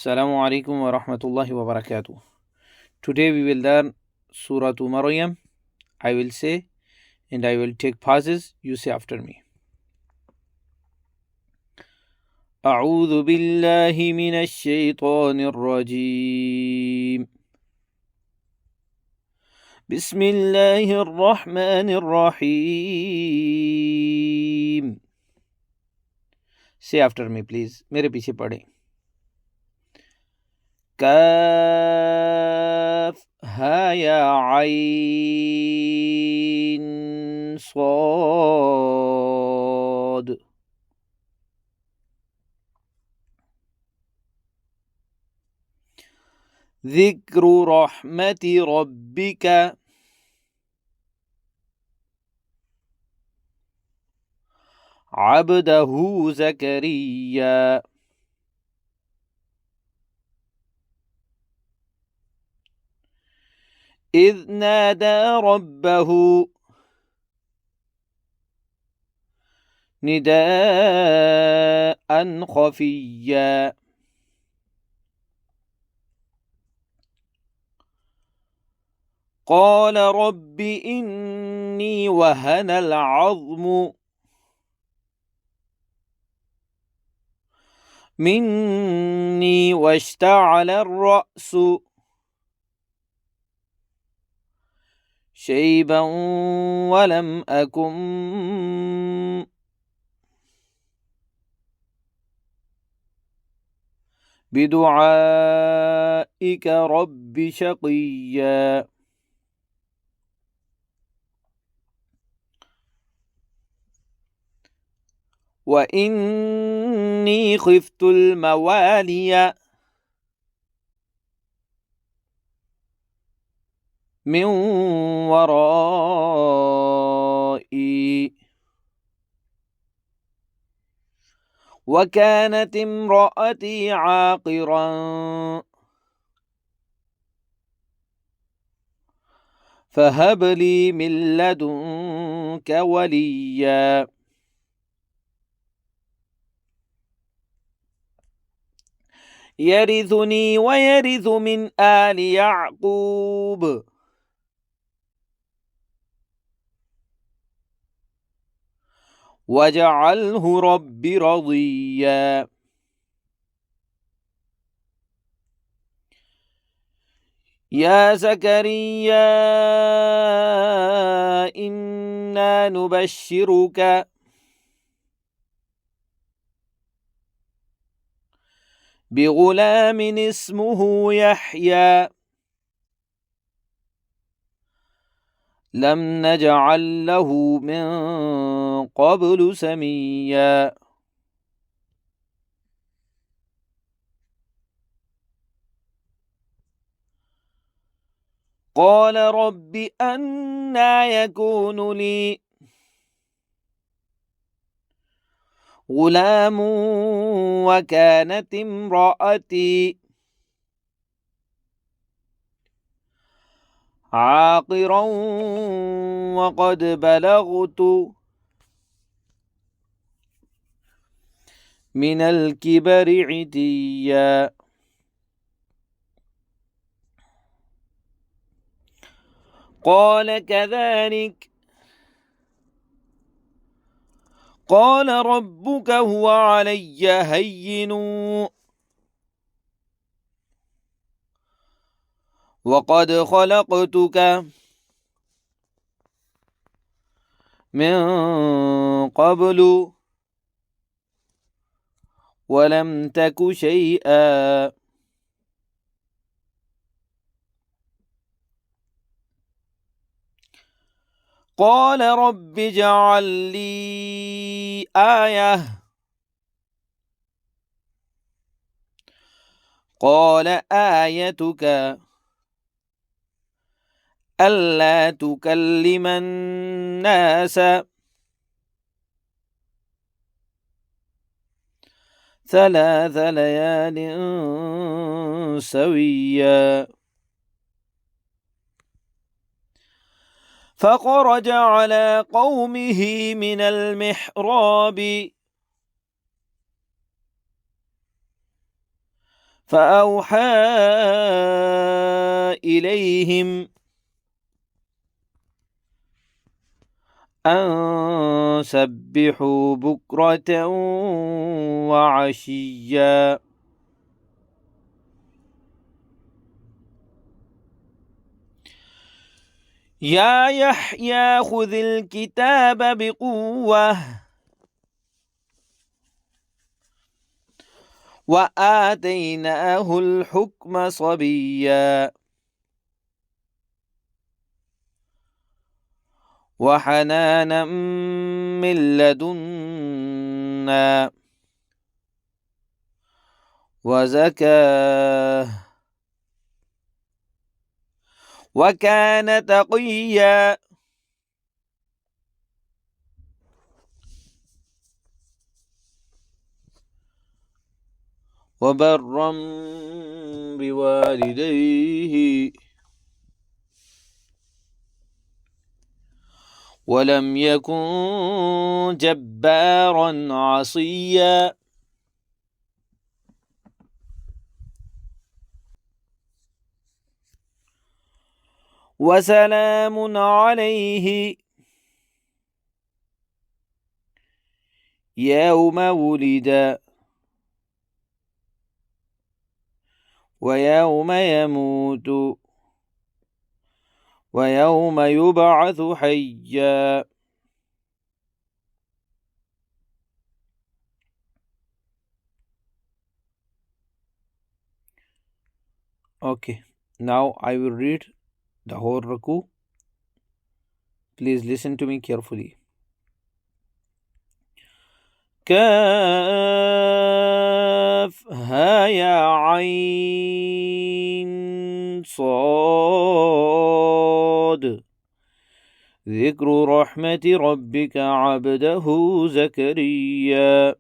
Assalamu alaikum wa rahmatullahi wa barakatuh. Today we will learn Surah Maryam. I will say and I will take pauses. You say after me. أعوذ بالله من الشيطان الرجيم. بسم الله الرحمن الرحيم. Say after me please. मेरे पीछे पढ़ें. كاف ها يا عين صاد. ذكر رحمة ربك عبده زكريا إذ نادى ربه نداء خفيا قال رب إني وهن العظم مني واشتعل الرأس شيبا ولم أكن بدعائك رب شقيا وإني خفت الموالي من ورائي وكانت امرأتي عاقرا فهب لي من لدنك وليا يرثني ويرث من آل يعقوب واجعله رب رضيا يا زكريا إنا نبشرك بغلام اسمه يحيى لم نجعل له من قبل سميا قال رب أنى يكون لي غلام وكانت امرأتي عاقرا وقد بلغت من الكبر عتيا قال كذلك قال ربك هو علي هين وقد خلقتك من قبل ولم تك شيئا قال رب اجعل لي آية قال آيتك ألا تكلم الناس 3 ليال سويا فخرج على قومه من المحراب فأوحى إليهم أن سبحوا بكرة وعشيا. يا يحيى خذ الكتاب بقوة وآتيناه الحكم صبيا وحنانا من لدنا وزكاة وكان تقيا. وبرا بوالديه ولم يكن جبارا عصيا. وسلام عليه يوم ولد ويوم يموت ويوم يبعث حيا. Okay, now I will read the whole ruku. Please listen to me carefully. كاف ها يا عين صاد ذكر رحمة ربك عبده زكريا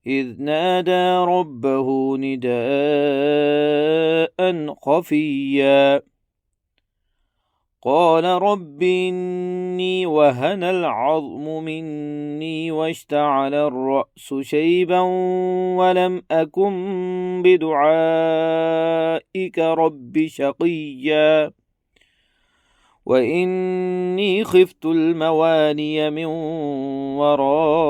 إذ نادى ربه نداء خفيا قال رب إني وهن العظم مني واشتعل الرأس شيبا ولم أكن بدعائك رب شقيا وإني خفت الموالي من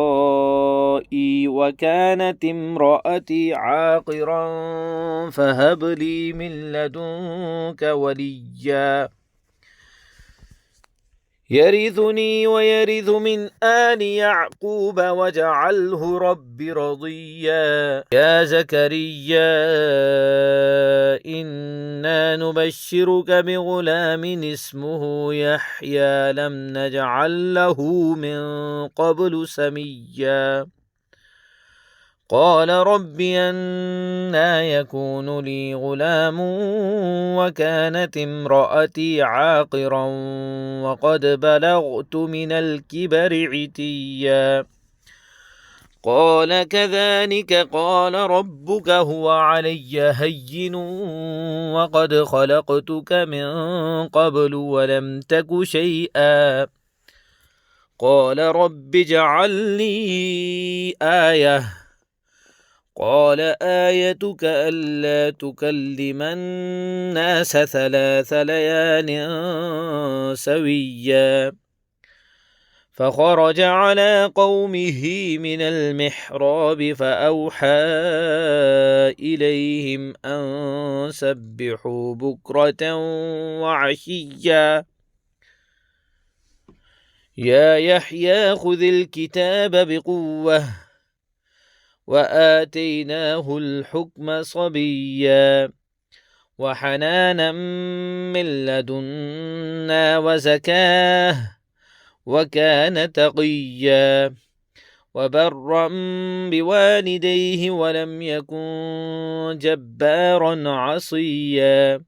ورائي وكانت امرأتي عاقرا فهب لي من لدنك وليا يرثني ويرث من آل يعقوب واجعله رب رضيا. يا زكريا إنا نبشرك بغلام اسمه يحيى لم نجعل له من قبل سميا قال رب أنى يكون لي غلام وكانت امرأتي عاقرا وقد بلغت من الكبر عتيا قال كذلك قال ربك هو علي هين وقد خلقتك من قبل ولم تك شيئا قال رب اجعل لي آية قال آيتك ألا تكلم الناس 3 ليال سويا فخرج على قومه من المحراب فأوحى إليهم أن سبحوا بكرة وعشيا يا يحيى خذ الكتاب بقوة وآتيناه الحكم صبيا وحنانا من لدنا وزكاة وكان تقيا وبرا بوالديه ولم يكن جبارا عصيا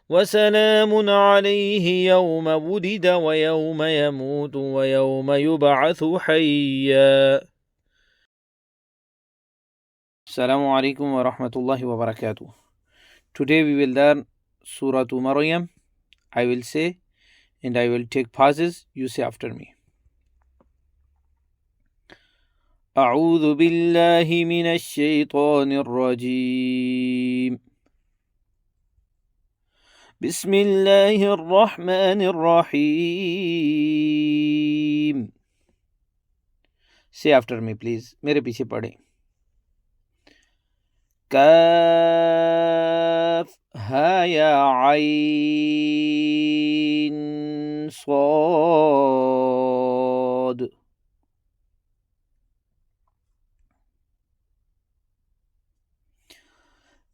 وسلام عليه يوم ولد ويوم يموت ويوم يبعث حيا. Assalamu alaikum wa rahmatullahi wa barakatuh. Today we will learn Surah Maryam. I will say and I will take pauses. You say after me. أعوذ بالله من الشيطان الرجيم. بسم الله الرحمن الرحيم. Say after me please. मेरे पीछे पढ़ें. كاف ها يا عين صاد.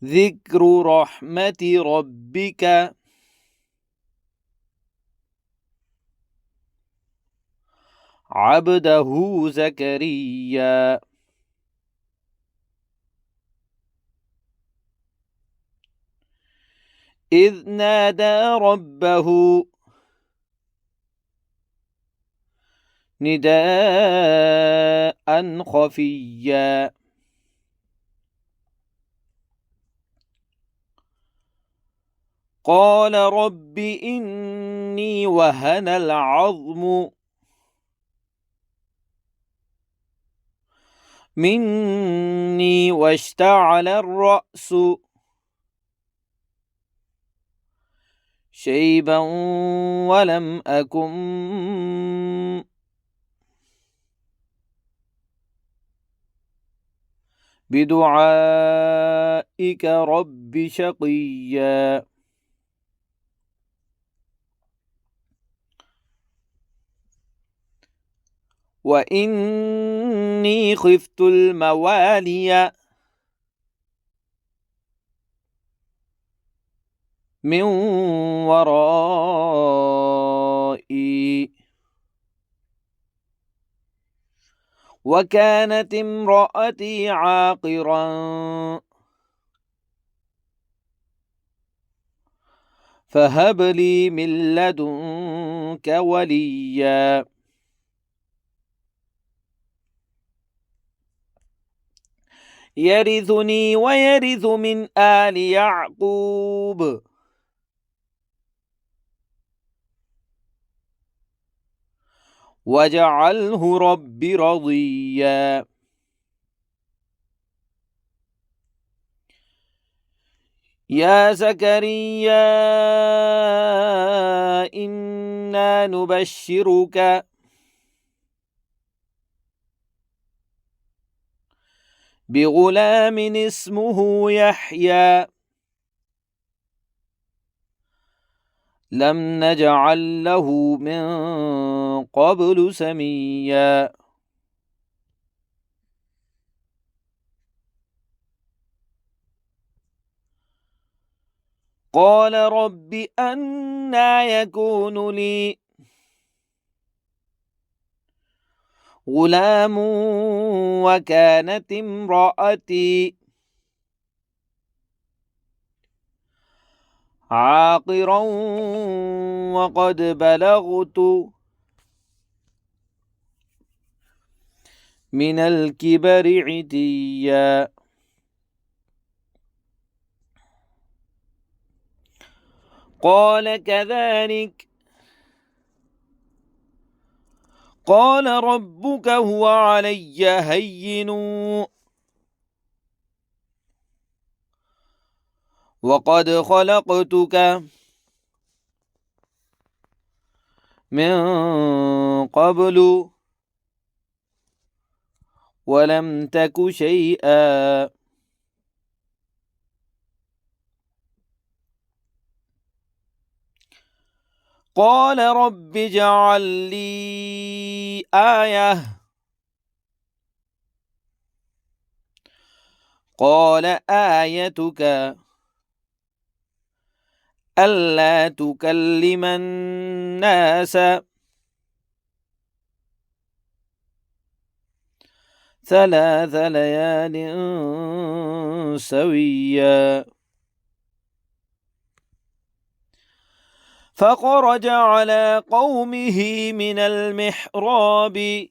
ذكر رحمة ربك عبده زكريا إذ نادى ربه نداء خفيا قال رب إني وهن العظم مني واشتعل الرأس شيبا ولم أكن بدعائك رب شقيا وإني خفت الموالي من ورائي وكانت امرأتي عاقرا فهب لي من لدنك وليا يرثني ويرث من آل يعقوب واجعله رب رضيا يا زكريا إنا نبشرك بغلام اسمه يحيى لم نجعل له من قبل سميا قال رب أنى يكون لي غلام وكانت امرأتي عاقرا وقد بلغت من الكبر عتيا قال كذلك قال ربك هو علي هين وقد خلقتك من قبل ولم تك شيئا قال رب اجعل لي آية قال آيتك ألا تكلم الناس 3 ليال سويا فخرج على قومه من المحراب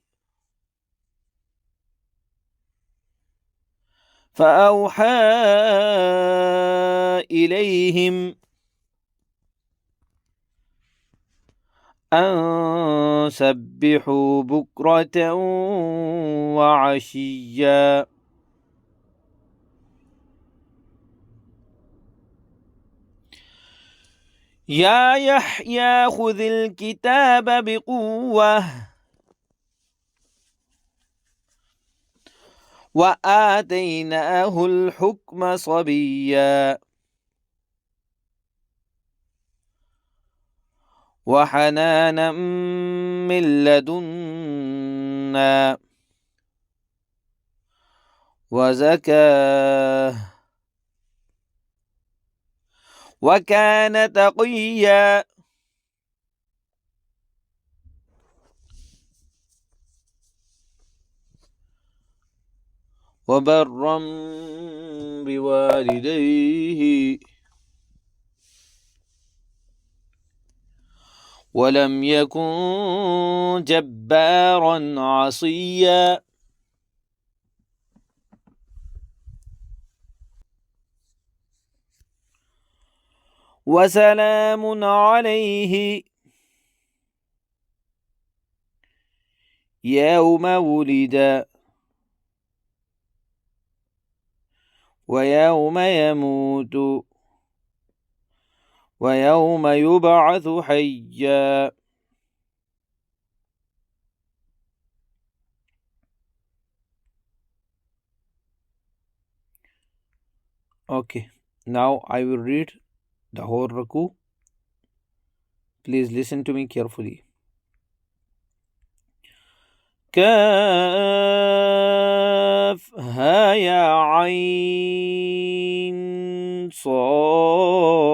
فأوحى إليهم أن سبحوا بكرة وعشيا. يا يحيى خذ الكتاب بقوة وآتيناه الحكم صبيا وحنانا من لدنا وزكاة وكان تقيا. وبرا بوالديه ولم يكن جبارا عصيا. وسلام عليه يوم ولد ويوم يموت ويوم يبعث حيا. Okay, now I will read the whole ruku. Please listen to me carefully. كاف ها يا عين صاد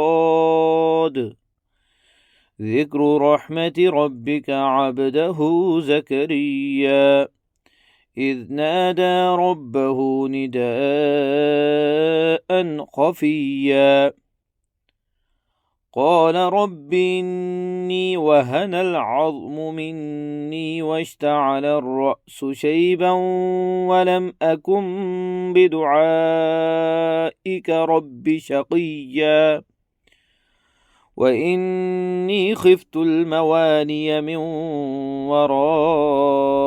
ذكر رحمة ربك عبده زكريا إذ نادى ربه نداء خفيا قال رب إني وهن العظم مني واشتعل الرأس شيبا ولم أكن بدعائك رب شقيا وإني خفت الموالي من ورائي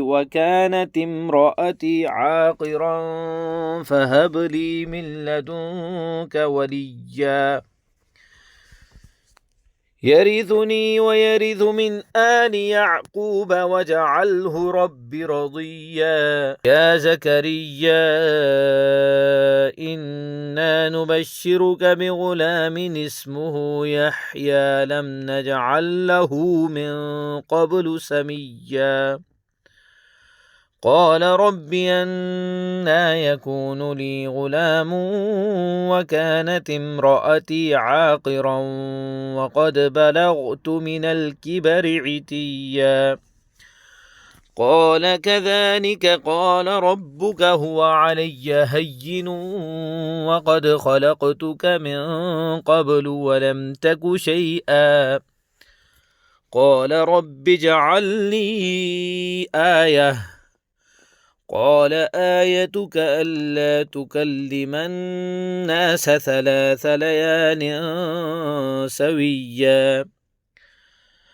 وكانت امرأتي عاقرا فهب لي من لدنك وليا يرثني ويرث من آل يعقوب واجعله رب رضيا. يا زكريا إنا نبشرك بغلام اسمه يحيى لم نجعل له من قبل سميا قال رب أنى يكون لي غلام وكانت امرأتي عاقرا وقد بلغت من الكبر عتيا قال كذلك قال ربك هو علي هين وقد خلقتك من قبل ولم تك شيئا قال رب اجعل لي آية قال آيتك ألا تكلم الناس 3 ليال سويا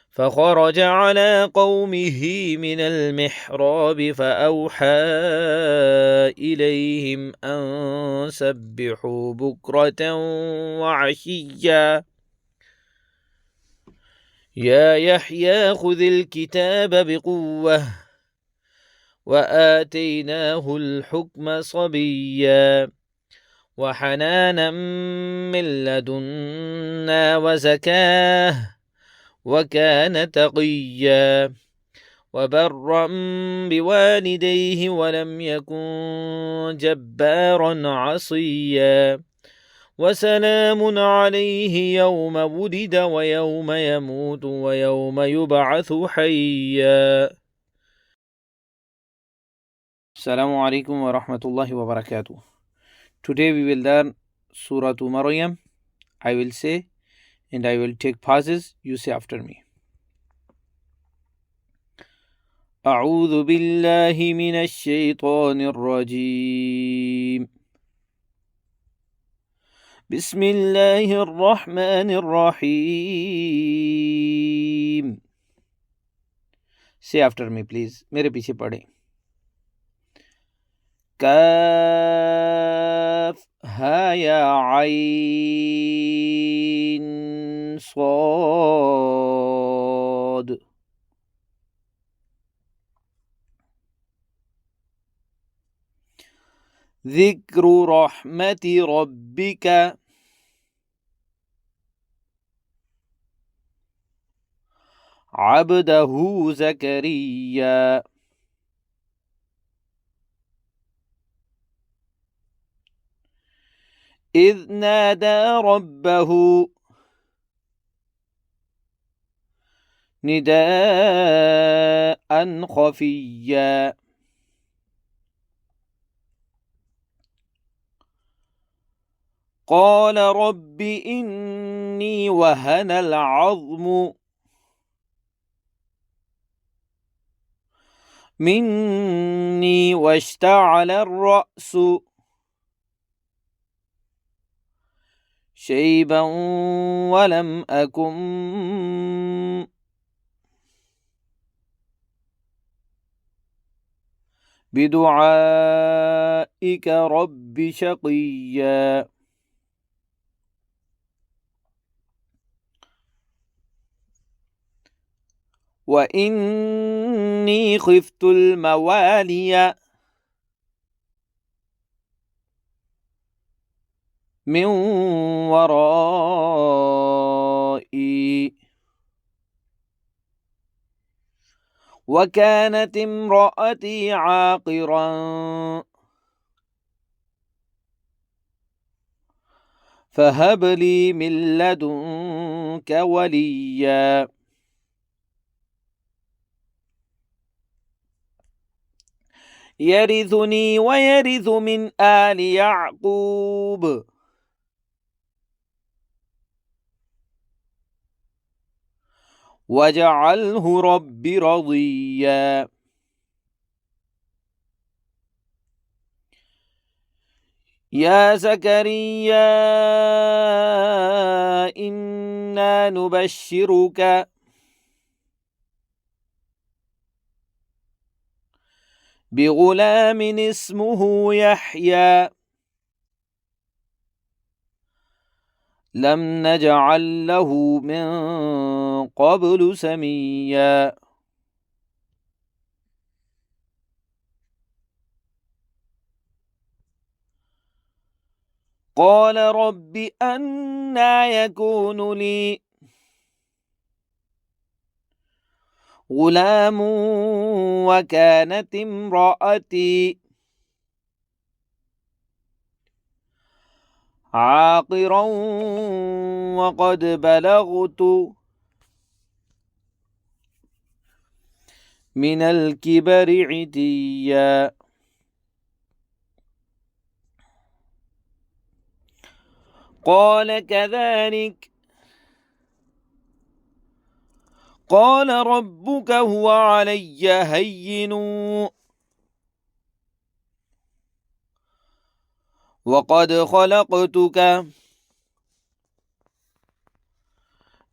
فخرج على قومه من المحراب فأوحى إليهم أن سبحوا بكرة وعشيا يا يحيى خذ الكتاب بقوة وآتيناه الحكم صبيا وحنانا من لدنا وزكاة وكان تقيا وبرا بوالديه ولم يكن جبارا عصيا وسلام عليه يوم ولد ويوم يموت ويوم يبعث حيا. Assalamu alaikum wa rahmatullahi wa barakatuh. Today we will learn Surah Maryam. I will say and I will take pauses. You say after me. أعوذ بالله من الشيطان الرجيم بسم الله الرحمن الرحيم. Say after me please. मेरे पीछे पढ़ें. كاف ها يا عين صاد. ذكر رحمة ربك عبده زكريا إذ نادى ربه نداء خفيا قال رب إني وهن العظم مني واشتعل الرأس شيبا ولم أكن بدعائك رب شقيا وإني خفت الموالي من ورائي وكانت امرأتي عاقرا فهب لي من لدنك وليا يرثني ويرث من آل يعقوب واجعله رب رضيا يا زكريا إنا نبشرك بغلام اسمه يحيى لم نجعل له من قبل سميا قال رب أنى يكون لي غلام وكانت امرأتي عاقرا وقد بلغت من الكبر عتيا قال كذلك قال ربك هو علي هين وقد خلقتك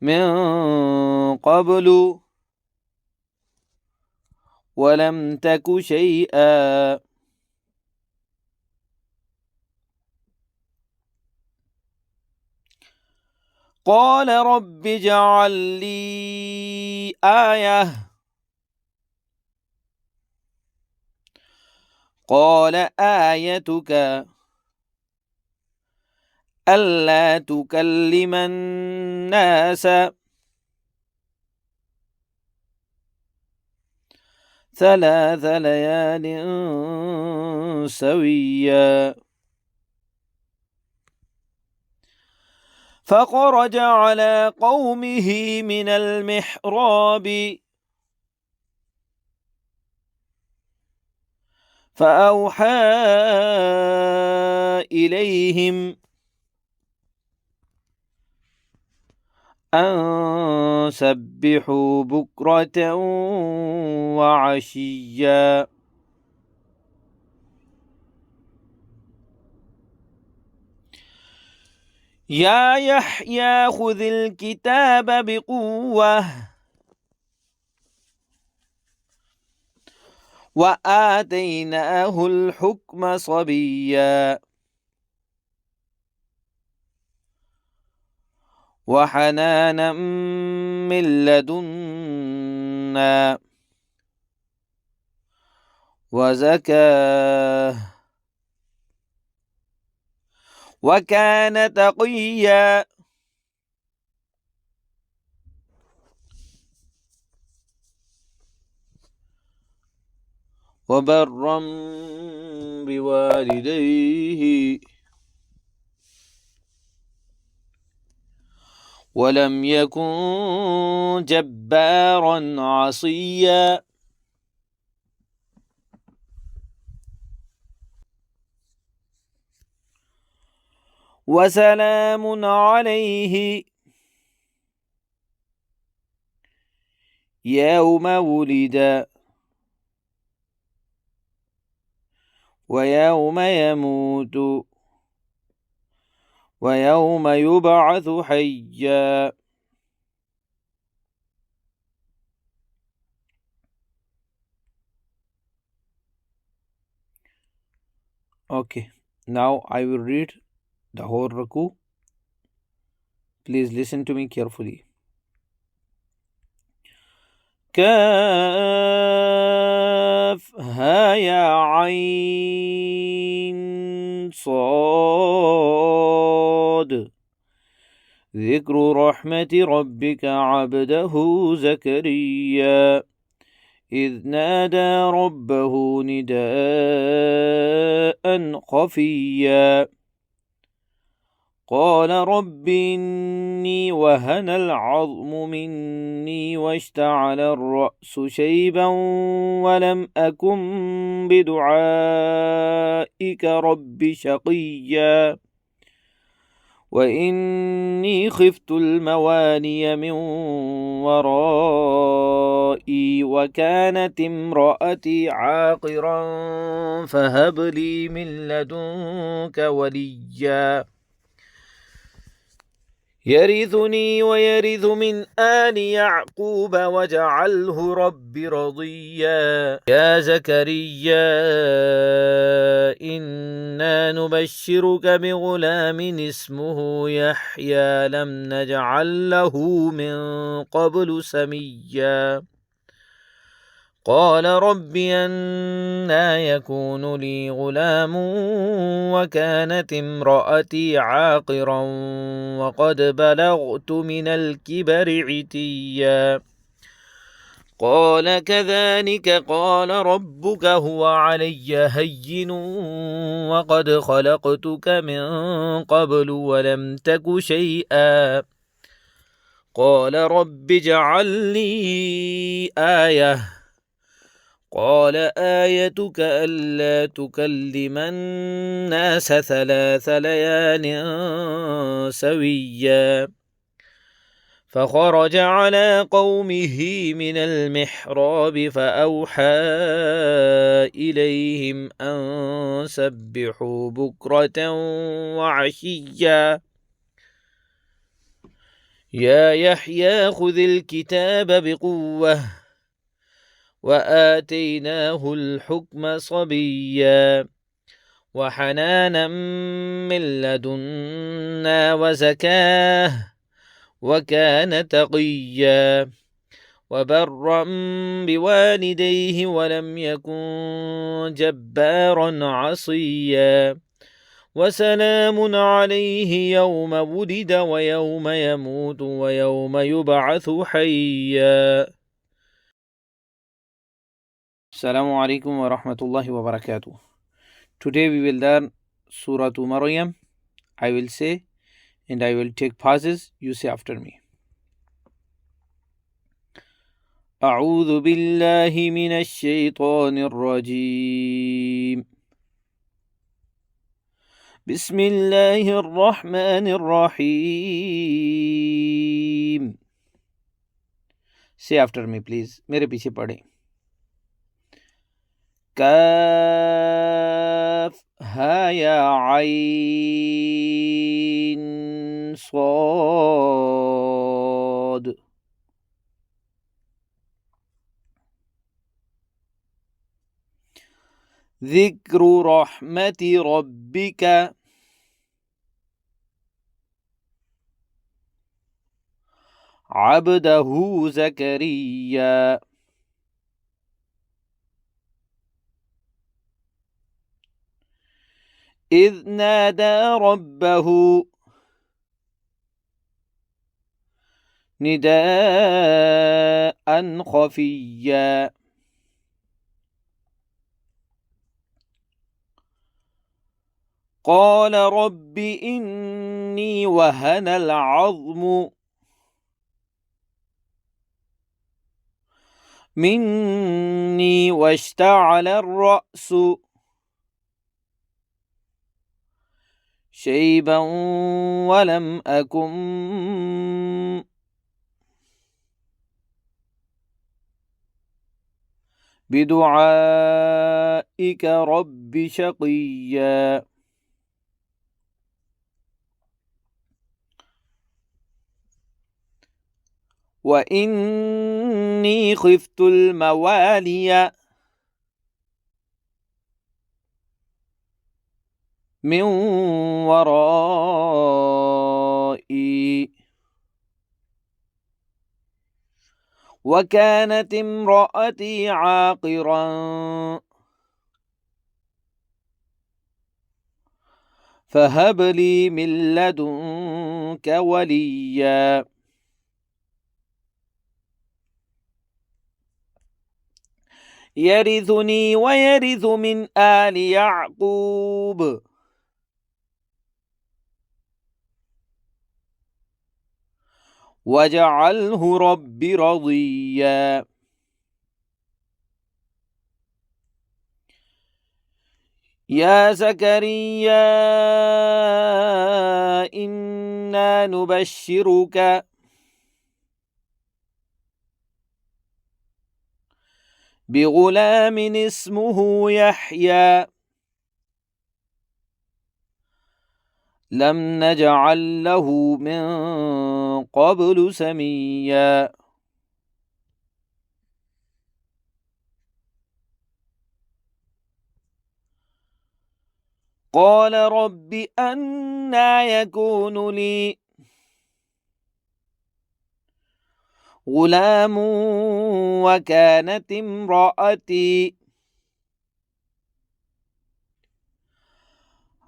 من قبل ولم تك شيئا قال رب اجعل لي آية قال آيتك ألا تكلم الناس 3 ليال سويا فخرج على قومه من المحراب فأوحى إليهم أن سبحوا بكرة وعشيا يا يحيى خذ الكتاب بقوة وآتيناه الحكم صبيا وحنانا من لدنا وزكاة وكان تقيا وبرا بوالديه ولم يكن جبارا عصيا وسلام عليه يوم ولد ويوم يموت ويوم يبعث حيا. Okay, now I will read the whole ruku. Please listen to me carefully. كاف ها يا عين صاد ذكر رحمة ربك عبده زكريا إذ نادى ربه نداء خفيا قال رب إني وهن العظم مني واشتعل الرأس شيبا ولم أكن بدعائك رب شقيا وإني خفت الموالي من ورائي وكانت امرأتي عاقرا فهب لي من لدنك وليا يرثني ويرث من آل يعقوب واجعله رب رضيا يا زكريا إنا نبشرك بغلام اسمه يحيى لم نجعل له من قبل سميا قال رب أنى يكون لي غلام وكانت امرأتي عاقرا وقد بلغت من الكبر عتيا قال كذلك قال ربك هو علي هين وقد خلقتك من قبل ولم تك شيئا قال رب اجعل لي آية قال آيتك ألا تكلم الناس 3 ليال سويا فخرج على قومه من المحراب فأوحى إليهم أن سبحوا بكرة وعشيا يا يحيى خذ الكتاب بقوة وآتيناه الحكم صبيا وحنانا من لدنا وزكاه وكان تقيا وبرا بوالديه ولم يكن جبارا عصيا وسلام عليه يوم ولد ويوم يموت ويوم يبعث حيا. Assalamu alaikum wa rahmatullahi wa barakatuh. Today we will learn Surah Maryam. I will say and I will take pauses. You say after me. أعوذ بالله من الشيطان الرجيم. بسم الله الرحمن الرحيم. Say after me please. मेरे पीछे पढ़ें. كاف ها يا عين ذكر رحمة ربك عبده زكريا إذ نادى ربه نداء خفيا قال رب إني وهن العظم مني واشتعل الرأس شيبا ولم أكن بدعائك رب شقيا وإني خفت الموالي من ورائي وكانت امرأتي عاقرا فهب لي من لدنك وليا يرثني ويرث من آل يعقوب واجعله رب رضيا يا زكريا إنا نبشرك بغلام اسمه يحيى لم نجعل له من قبل سميا قال رب أنى يكون لي غلام وكانت امرأتي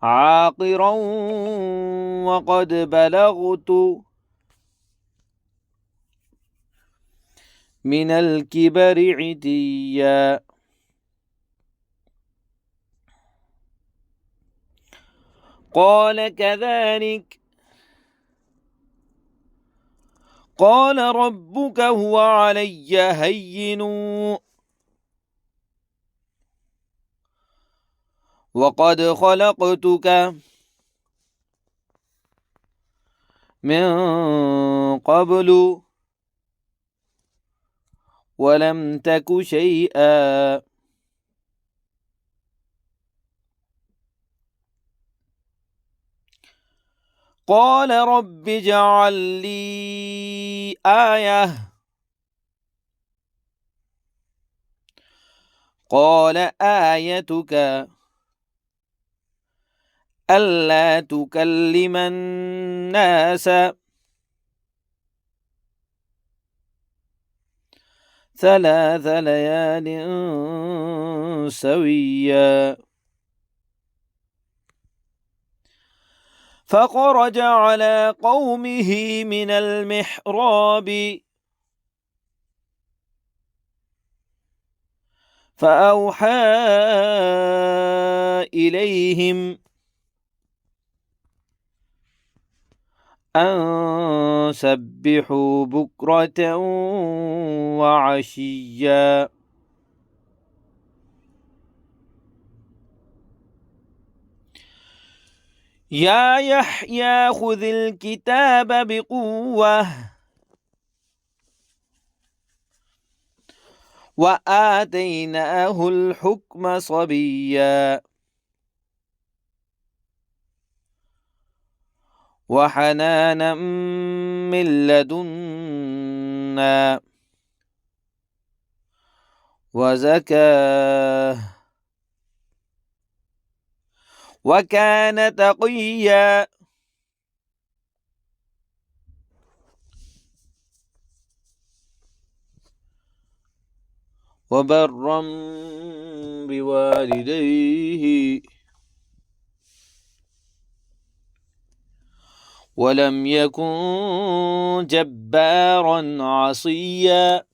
عاقرا وقد بلغت من الكبر عتيا قال كذلك قال ربك هو علي هين وقد خلقتك من قبل ولم تك شيئا قال رب اجعل لي آية قال آيتك ألا تكلم الناس 3 ليال سويا فخرج على قومه من المحراب فأوحى إليهم أن سبحوا بكرة وعشيا يا يحيى خذ الكتاب بقوة وآتيناه الحكم صبيا وحنانا من لدنا وزكاه وكان تقيا وبرا بوالديه ولم يكن جبارا عصيا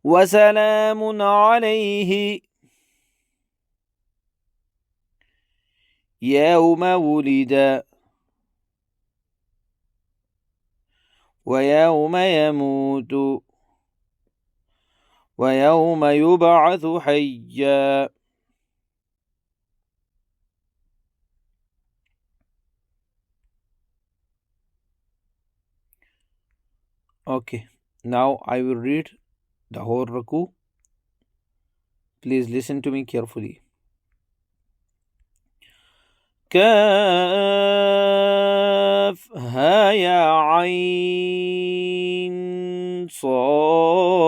وسلام عليه يوم ولد ويوم يموت ويوم يبعث حيا. Okay, now I will read the whole ruku. Please listen to me carefully. كاف ها يا عين صاد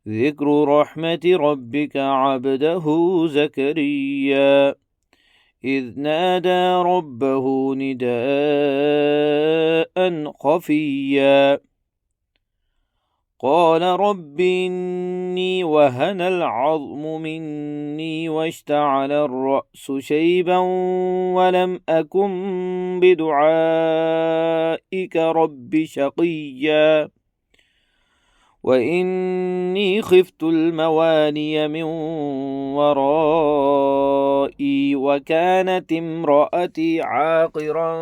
ذكر رحمة ربك عبده زكريا إذ نادى ربه نداء خفيا قال رب إني وهن العظم مني واشتعل الرأس شيبا ولم أكن بدعائك رب شقيا وإني خفت الموالي من ورائي وكانت امرأتي عاقرا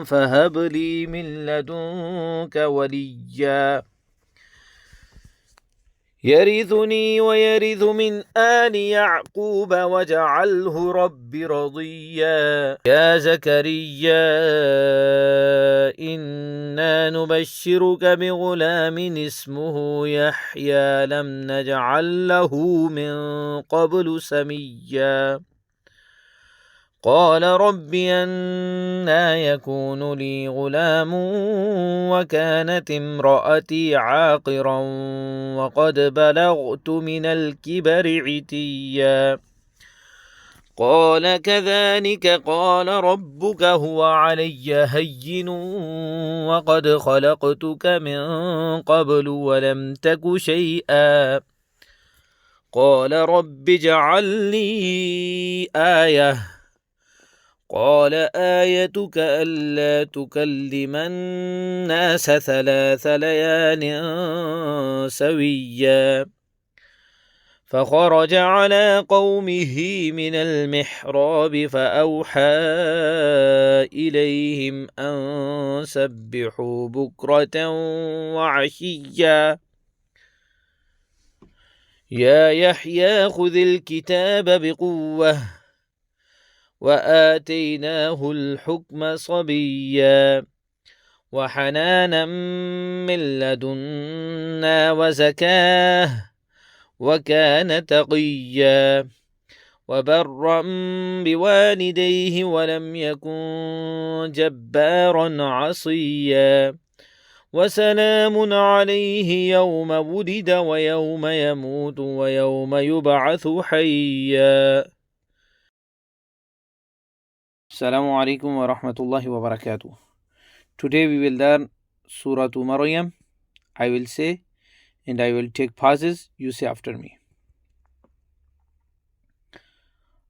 فهب لي من لدنك وليا يرثني ويرث من آل يعقوب واجعله رب رضيا يا زكريا إنا نبشرك بغلام اسمه يحيى لم نجعل له من قبل سميا قال رب أنى يكون لي غلام وكانت امرأتي عاقرا وقد بلغت من الكبر عتيا قال كذلك قال ربك هو علي هين وقد خلقتك من قبل ولم تك شيئا قال رب اجعل لي آية قال آيتك ألا تكلم الناس 3 ليال سويا فخرج على قومه من المحراب فأوحى إليهم أن سبحوا بكرة وعشيا يا يحيى خذ الكتاب بقوة وآتيناه الحكم صبيا وحنانا من لدنا وزكاه وكان تقيا وبرا بوالديه ولم يكن جبارا عصيا وسلام عليه يوم ولد ويوم يموت ويوم يبعث حيا. Assalamu alaikum wa rahmatullahi wa barakatuh. Today we will learn Surah Maryam. I will say and I will take pauses. You say after me.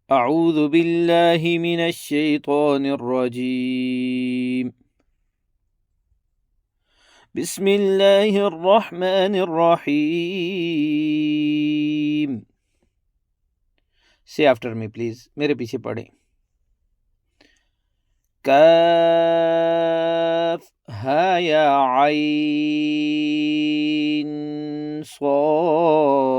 أعوذ بالله من الشيطان الرجيم. بسم الله الرحمن الرحيم. Say after me please. मेरे पीछे पढ़ें. كاف ها يا عين صاد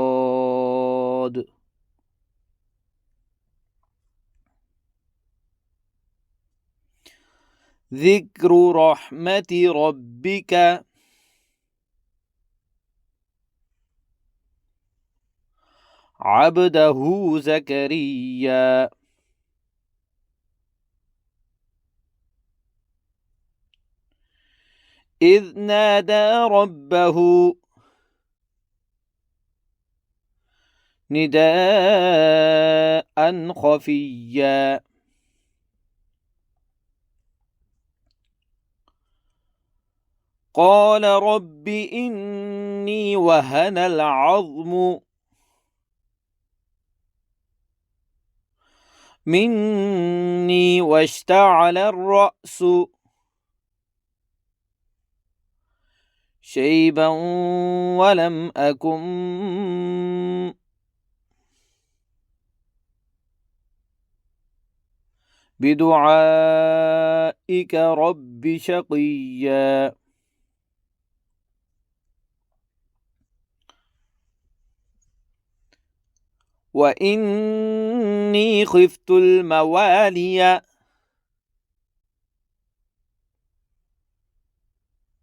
ذكر رحمة ربك عبده زكريا إذ نادى ربه نداء خفيا قال رب إني وهن العظم مني واشتعل الرأس شيبا ولم أكن بدعائك رب شقيا وإني خفت الموالي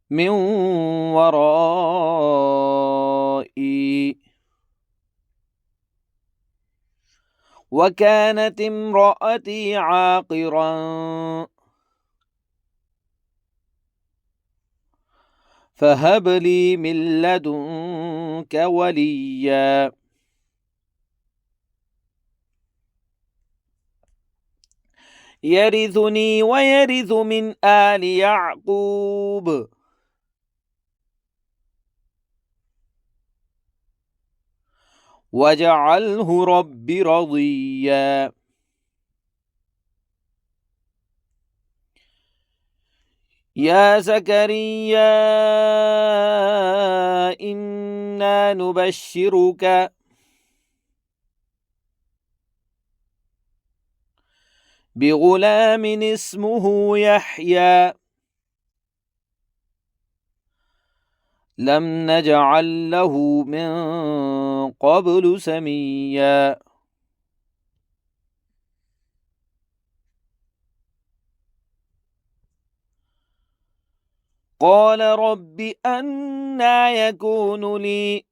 من ورائي وكانت امرأتي عاقرا فهب لي من لدنك وليا يرثني ويرث من آل يعقوب واجعله رب رضيا يا زكريا إنا نبشرك بغلام اسمه يحيى لم نجعل له من قبل سميا قال رب أنى يكون لي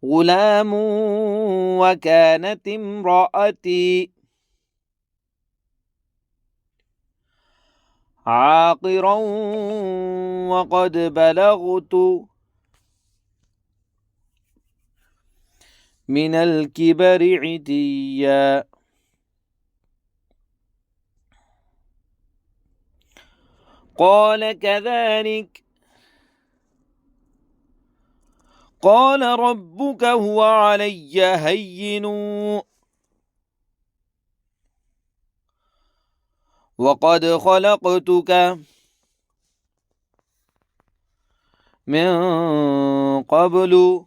غلام وكانت امرأتي عاقرا وقد بلغت من الكبر عتيا قال كذلك قال ربك هو علي هين وقد خلقتك من قبل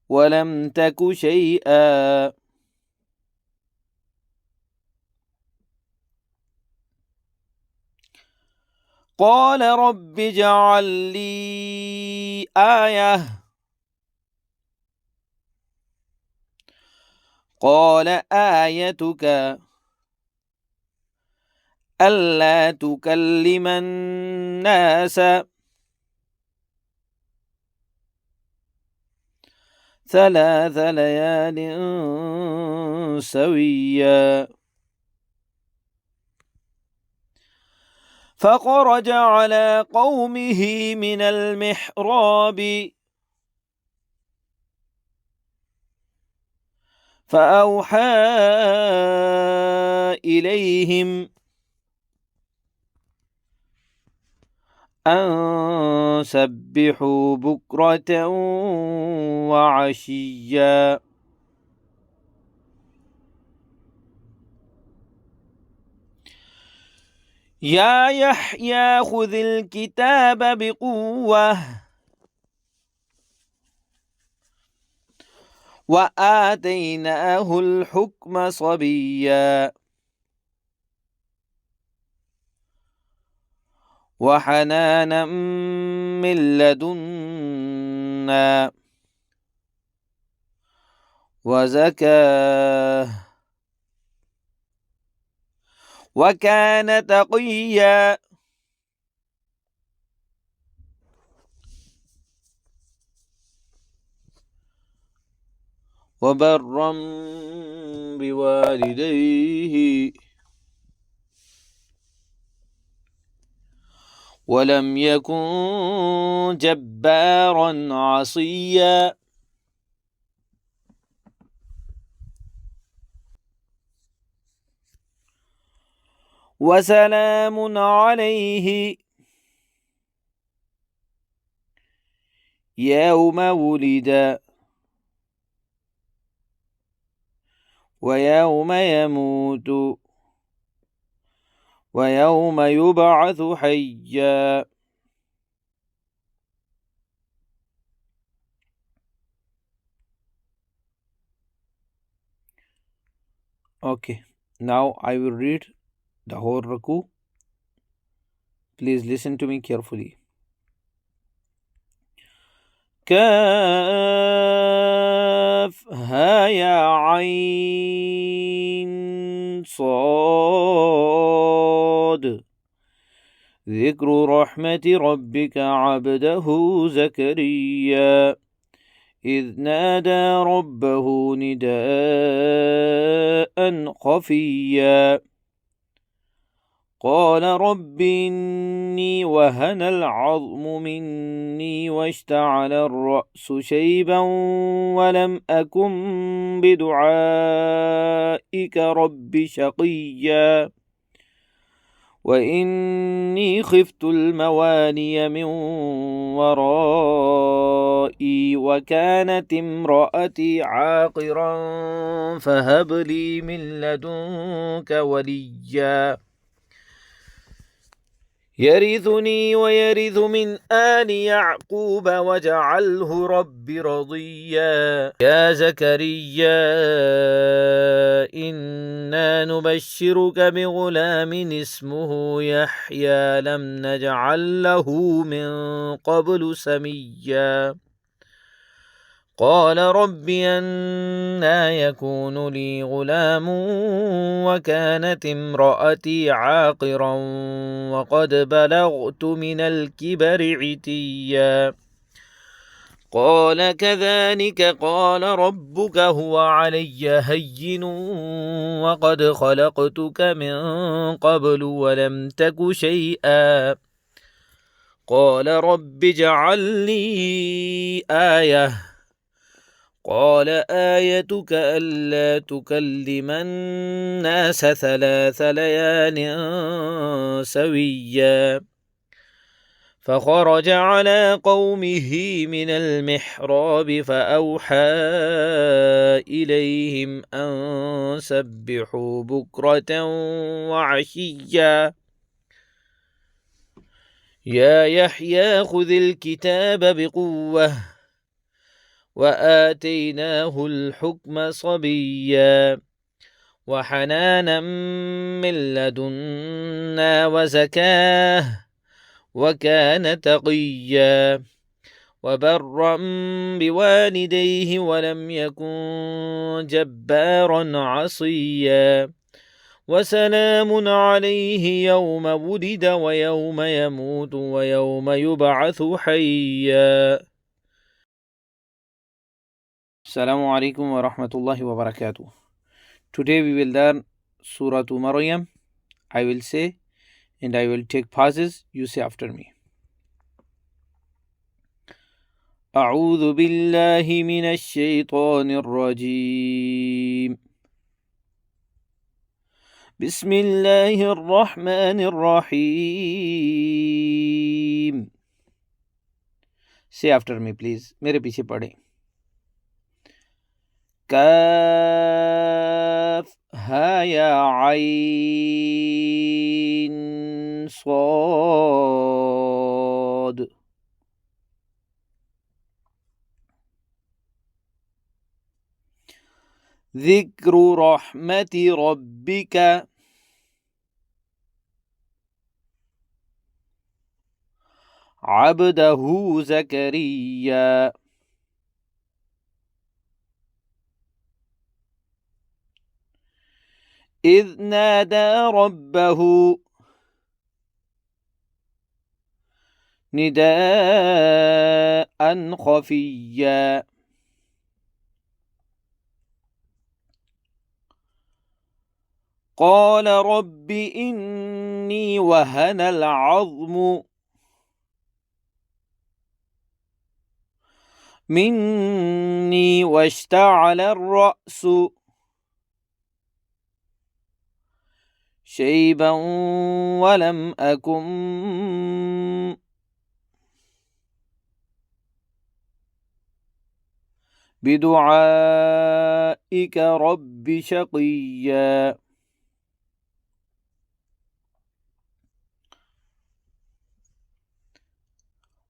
ولم تك شيئا قال رب اجعل لي آية قال آيتك ألا تكلم الناس 3 ليال سويا فخرج على قومه من المحراب فأوحى إليهم أن سبحوا بكرة وعشيا يا يحيى خذ الكتاب بقوة وآتيناه الحكم صبيا وحنانا من لدنا وزكاه وكان تقيا وبرا بوالديه ولم يكن جبارا عصيا. وسلام عليه يوم ولد ويوم يموت ويوم يبعث حيا. Okay, now I will read the whole ruku. Please listen to me carefully. كاف ها يا عين صاد ذكر رحمة ربك عبده زكريا إذ نادى ربه نداء خفيا قال رب إني وهن العظم مني واشتعل الرأس شيبا ولم أكن بدعائك رب شقيا وإني خفت الموالي من ورائي وكانت امرأتي عاقرا فهب لي من لدنك وليا يرثني ويرث من آل يعقوب واجعله رب رضيا يا زكريا إنا نبشرك بغلام اسمه يحيى لم نجعل له من قبل سميا قال رب أنى يكون لي غلام وكانت امرأتي عاقرا وقد بلغت من الكبر عتيا قال كذلك قال ربك هو علي هين وقد خلقتك من قبل ولم تك شيئا قال رب اجعل لي آية قال آيتك ألا تكلم الناس 3 ليال سويا فخرج على قومه من المحراب فأوحى إليهم أن سبحوا بكرة وعشيا يا يحيى خذ الكتاب بقوة وآتيناه الحكم صبيا وحنانا من لدنا وزكاه وكان تقيا وبرا بوالديه ولم يكن جبارا عصيا وسلام عليه يوم ولد ويوم يموت ويوم يبعث حيا. Assalamu alaikum wa rahmatullahi wa barakatuh. Today we will learn Surah Maryam. I will say and I will take pauses. You say after me. أعوذ بالله من الشيطان الرجيم. بسم الله الرحمن الرحيم. Say after me please. मेरे पीछे पढ़ें. كاف ها يا عين صاد ذكر رحمة ربك عبده زكريا إذ نادى ربه نداء خفيا قال رب إني وهن العظم مني واشتعل الرأس شيبا ولم أكن بدعائك رب شقيا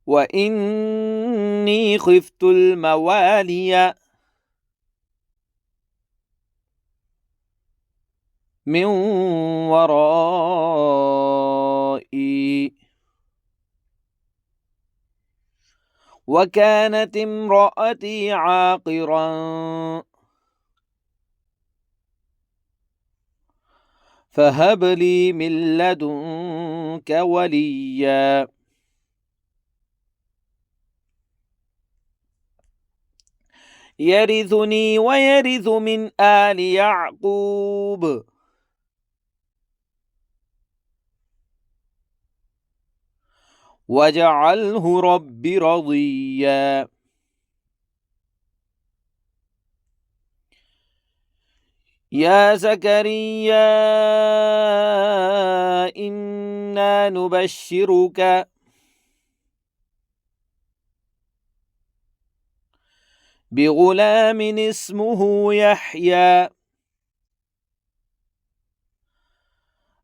وإني خفت الموالي من ورائي وكانت امرأتي عاقرا فهب لي من لدنك وليا يرثني ويرث من آل يعقوب واجعله رب رضيا يا زكريا إنا نبشرك بغلام اسمه يحيى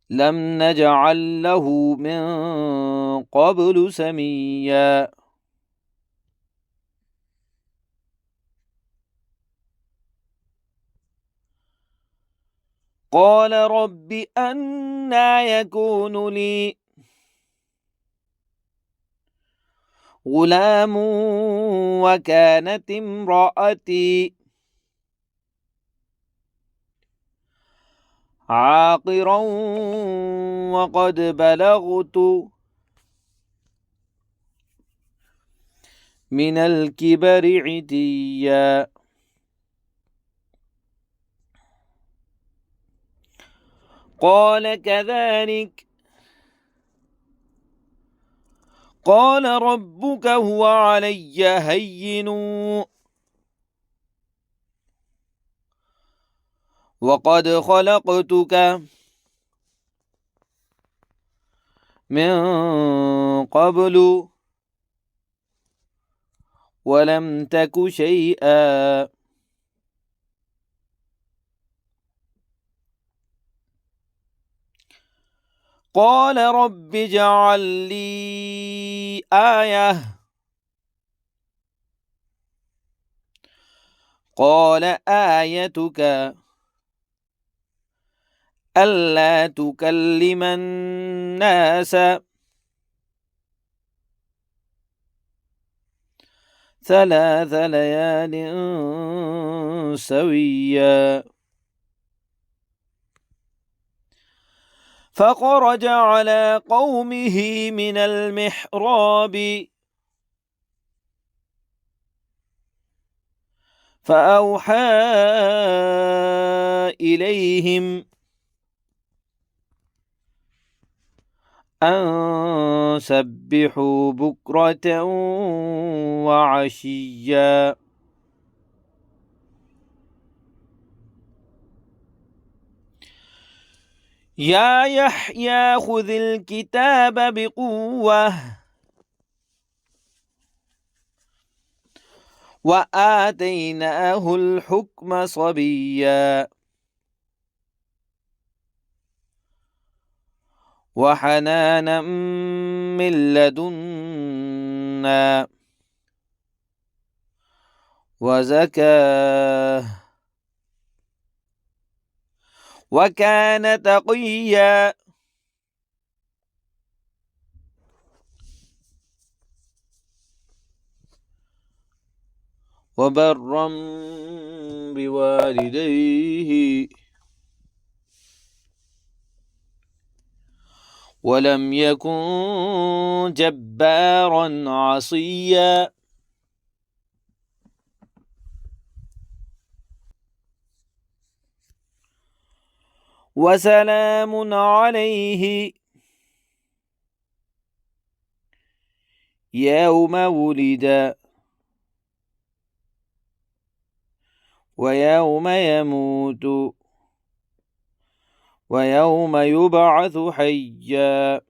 لم نجعل له من قبل سميا قال رب أنى يكون لي غلام وكانت امرأتي عاقرا وقد بلغت من الكبر عتيا قال كذلك قال ربك هو علي هين وقد خلقتك من قبل ولم تك شيئا قال رب اجعل لي آية قال آيتك ألا تكلم الناس 3 ليال سويا فخرج على قومه من المحراب فأوحى إليهم أن سبحوا بكرة وعشيا يا يحيى خذ الكتاب بقوة وآتيناه الحكم صبيا وحنانا من لدنا وزكاه وكان تقيا وبرا بوالديه ولم يكن جبارا عصيا وسلام عليه يوم ولد ويوم يموت ويوم يبعث حيا.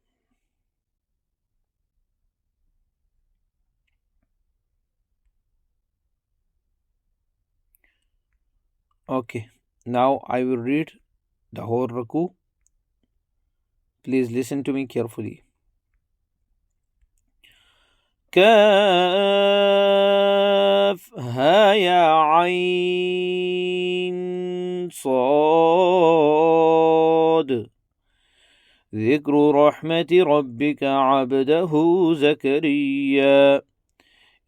Okay, now I will read the whole ruku. Please listen to me carefully. كاف ها يا عين صاد ذكر رحمة ربك عبده زكريا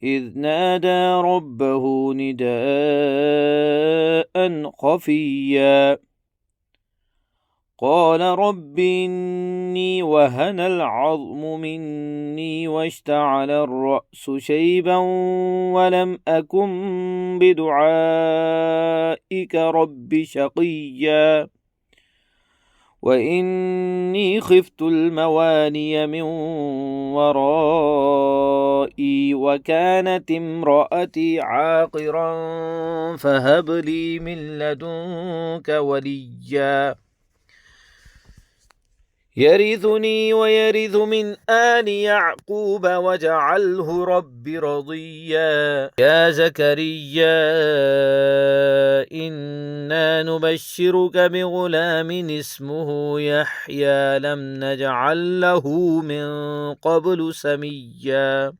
إذ نادى ربه نداء خفيا قال رب إني وهن العظم مني واشتعل الرأس شيبا ولم أكن بدعائك رب شقيا وإني خفت الموالي من ورائي وكانت امرأتي عاقرا فهب لي من لدنك وليا يرثني ويرث من آل يعقوب واجعله رب رضيا يا زكريا إنا نبشرك بغلام اسمه يحيى لم نجعل له من قبل سميا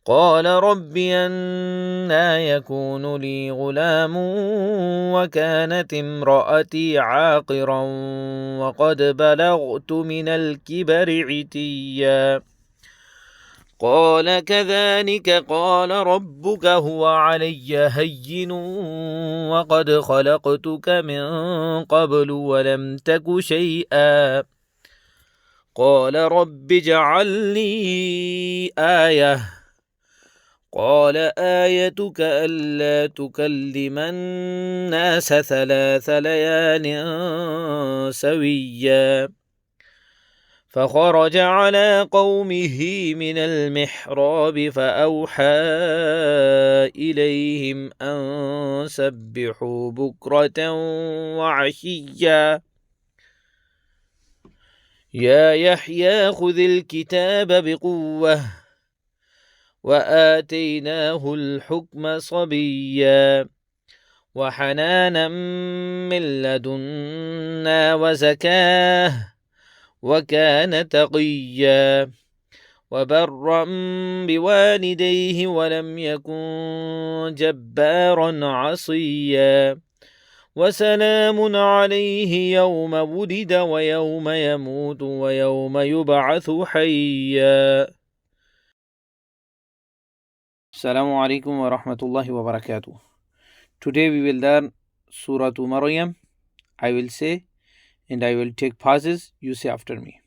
قال رب أنى يكون لي غلام وكانت امرأتي عاقرا وقد بلغت من الكبر عتيا قال كذلك قال ربك هو علي هين وقد خلقتك من قبل ولم تك شيئا قال رب اجعل لي آية قال آيتك ألا تكلم الناس 3 ليال سويا فخرج على قومه من المحراب فأوحى إليهم أن سبحوا بكرة وعشيا يا يحيى خذ الكتاب بقوة وآتيناه الحكم صبيا وحنانا من لدنا وزكاه وكان تقيا وبرا بوالديه ولم يكن جبارا عصيا وسلام عليه يوم ولد ويوم يموت ويوم يبعث حيا. Assalamu alaikum wa rahmatullahi wa barakatuh. Today we will learn Surah Maryam. I will say and I will take pauses. You say after me.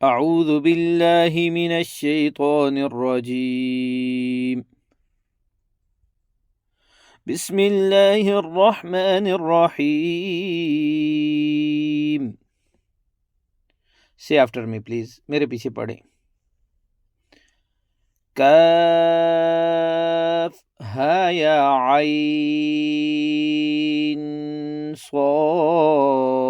أعوذ بالله من الشيطان الرجيم. بسم الله الرحمن الرحيم. Say after me please. मेरे पीछे पढ़ें. كاف ها يا عين صاد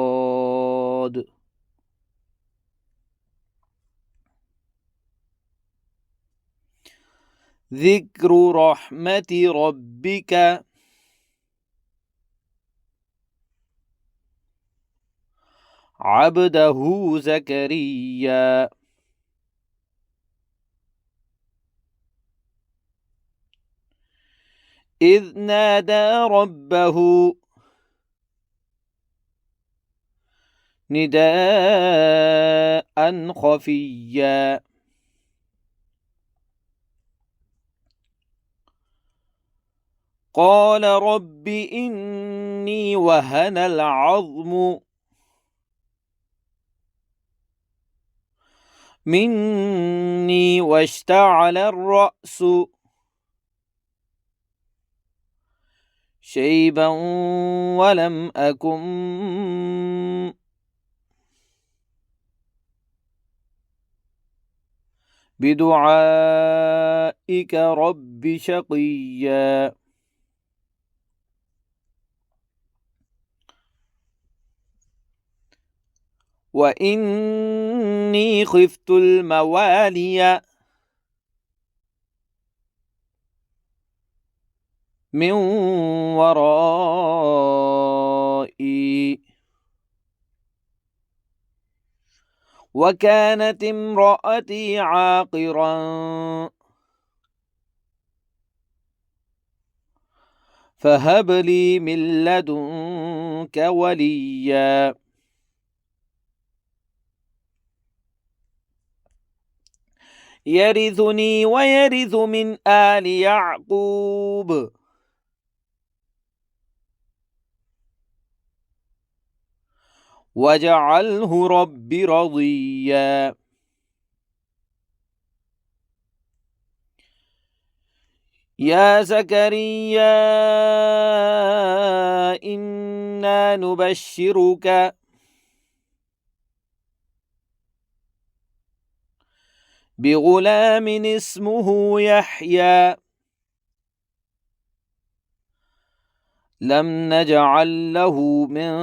ذكر رحمة ربك عبده زكريا إذ نادى ربه نداء خفيا قال رب إني وهن العظم مني واشتعل الرأس شيبا ولم أكن بدعائك لقائك رب شقيا وإني خفت الموالي من ورائي وكانت امرأتي عاقرا فهب لي من لدنك وليا يرثني ويرث من آل يعقوب واجعله رب رضيا يا زكريا إنا نبشرك بغلام اسمه يحيى لم نجعل له من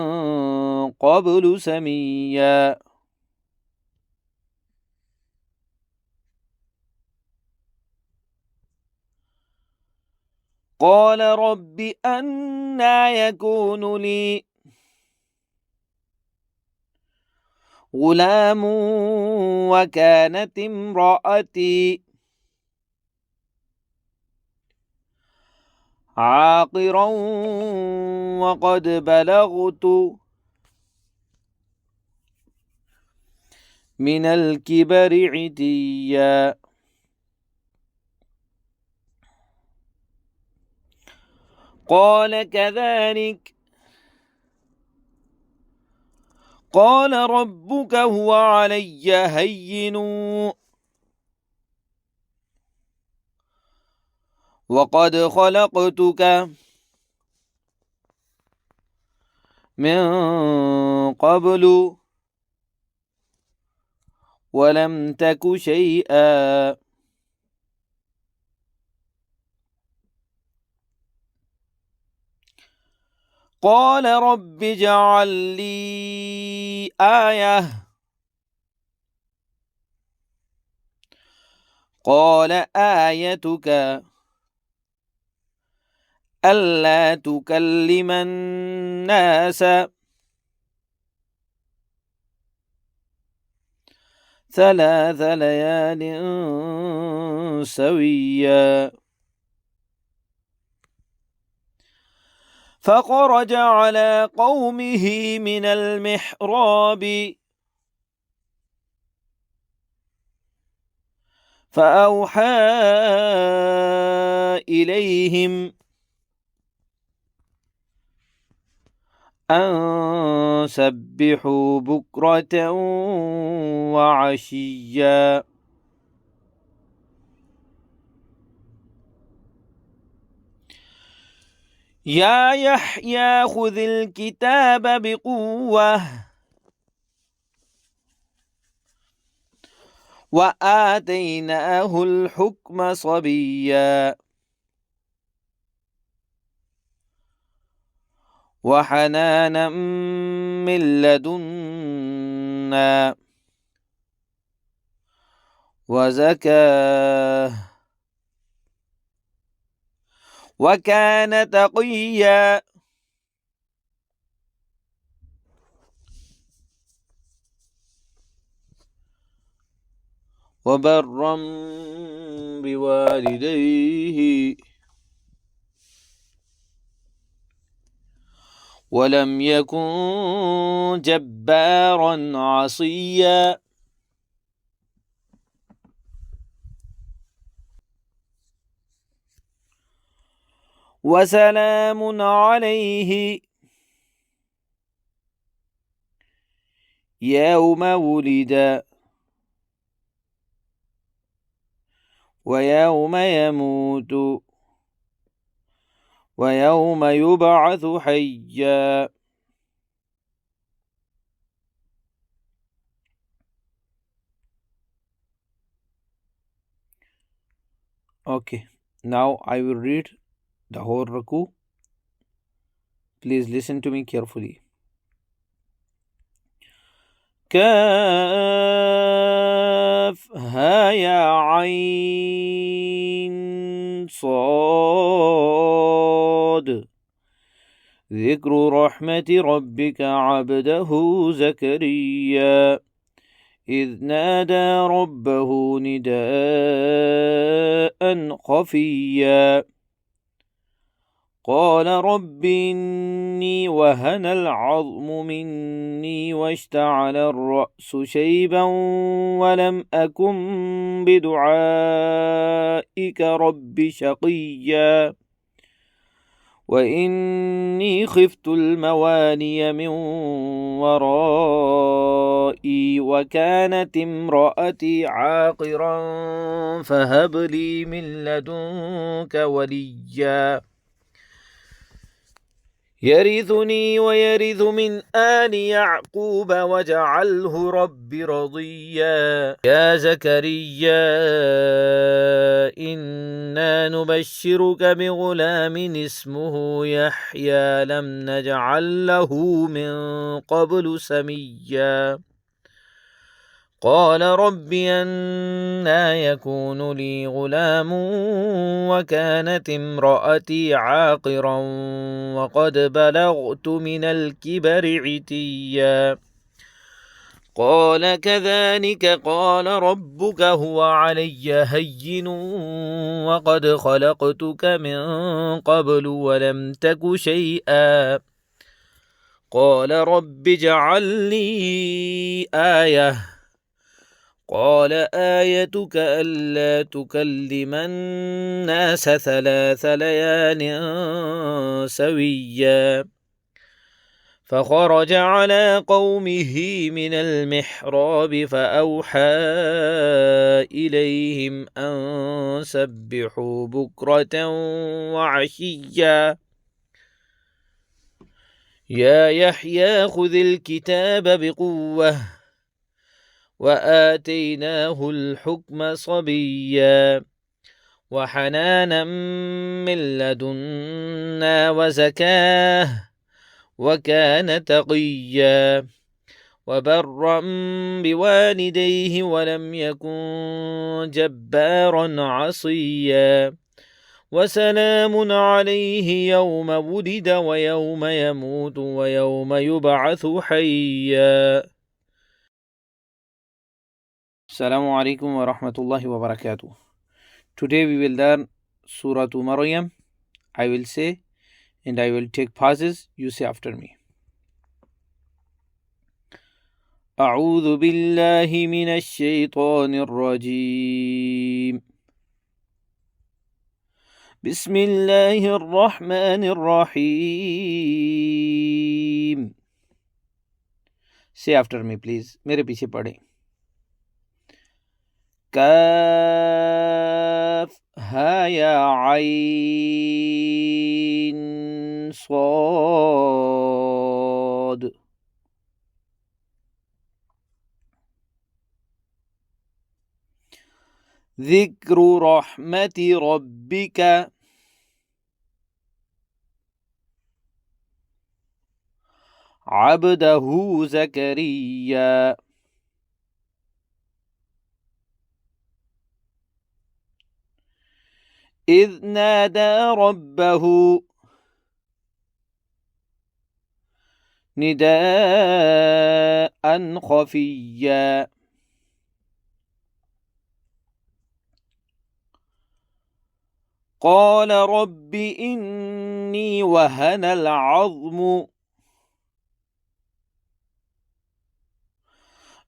قبل سميا قال رب أنى يكون لي غلام وكانت امرأتي عاقرا وقد بلغت من الكبر عتيا قال كذلك قال ربك هو علي هين وقد خلقتك من قبل ولم تك شيئا قال رب اجعل لي آية قال آيتك ألا تكلم الناس 3 ليال سويا فخرج على قومه من المحراب فأوحى إليهم أن سبحوا بكرة وعشيا يا يحيى خذ الكتاب بقوة وآتيناه الحكم صبيا وحنانا من لدنا وزكاه وكان تقيا وبرا بوالديه ولم يكن جبارا عصيا وسلام عليه يوم ولد ويوم يموت ويوم يبعث حيا Okay, now I will read the whole ruku. Please listen to me carefully. كاف ها يا عين صاد ذكر رحمة ربك عبده زكريا إذ نادى ربه نداء خفيا قال رب إني وهن العظم مني واشتعل الرأس شيبا ولم أكن بدعائك رب شقيا وإني خفت الموالي من ورائي وكانت امرأتي عاقرا فهب لي من لدنك وليا يرثني ويرث من آل يعقوب واجعله رب رضيا يا زكريا إنا نبشرك بغلام اسمه يحيى لم نجعل له من قبل سميا قال رب أنى يكون لي غلام وكانت امرأتي عاقرا وقد بلغت من الكبر عتيا قال كذلك قال ربك هو علي هين وقد خلقتك من قبل ولم تك شيئا قال رب اجعل لي آية قال آيتك ألا تكلم الناس 3 ليال سويا فخرج على قومه من المحراب فأوحى إليهم أن سبحوا بكرة وعشيا يا يحيى خذ الكتاب بقوة وآتيناه الحكم صبيا وحنانا من لدنا وزكاه وكان تقيا وبرا بوالديه ولم يكن جبارا عصيا وسلام عليه يوم ولد ويوم يموت ويوم يبعث حيا. Assalamu alaikum wa rahmatullahi wa barakatuh. Today we will learn Surah Maryam. I will say and I will take pauses. You say after me. أعوذ بالله من الشيطان الرجيم. بسم الله الرحمن الرحيم. Say after me please. मेरे पीछे पढ़ें. كاف ها يا عين صاد ذكر رحمة ربك عبده زكريا إذ نادى ربه نداء خفيا قال رب إني وهن العظم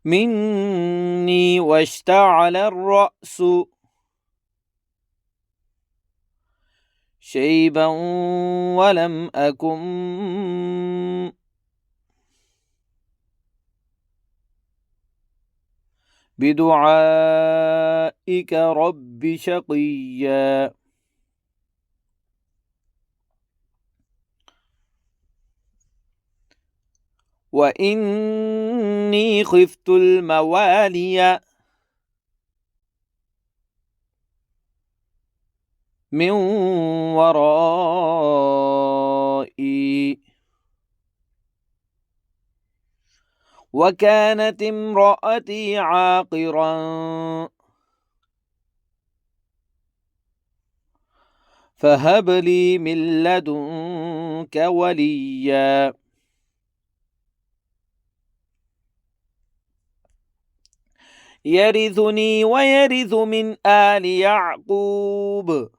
مني واشتعل الرأس شيبا ولم أكن بدعائك رب شقيا وإني خفت الموالي من ورائي وكانت امرأتي عاقرا فهب لي من لدنك وليا يرثني ويرث من آل يعقوب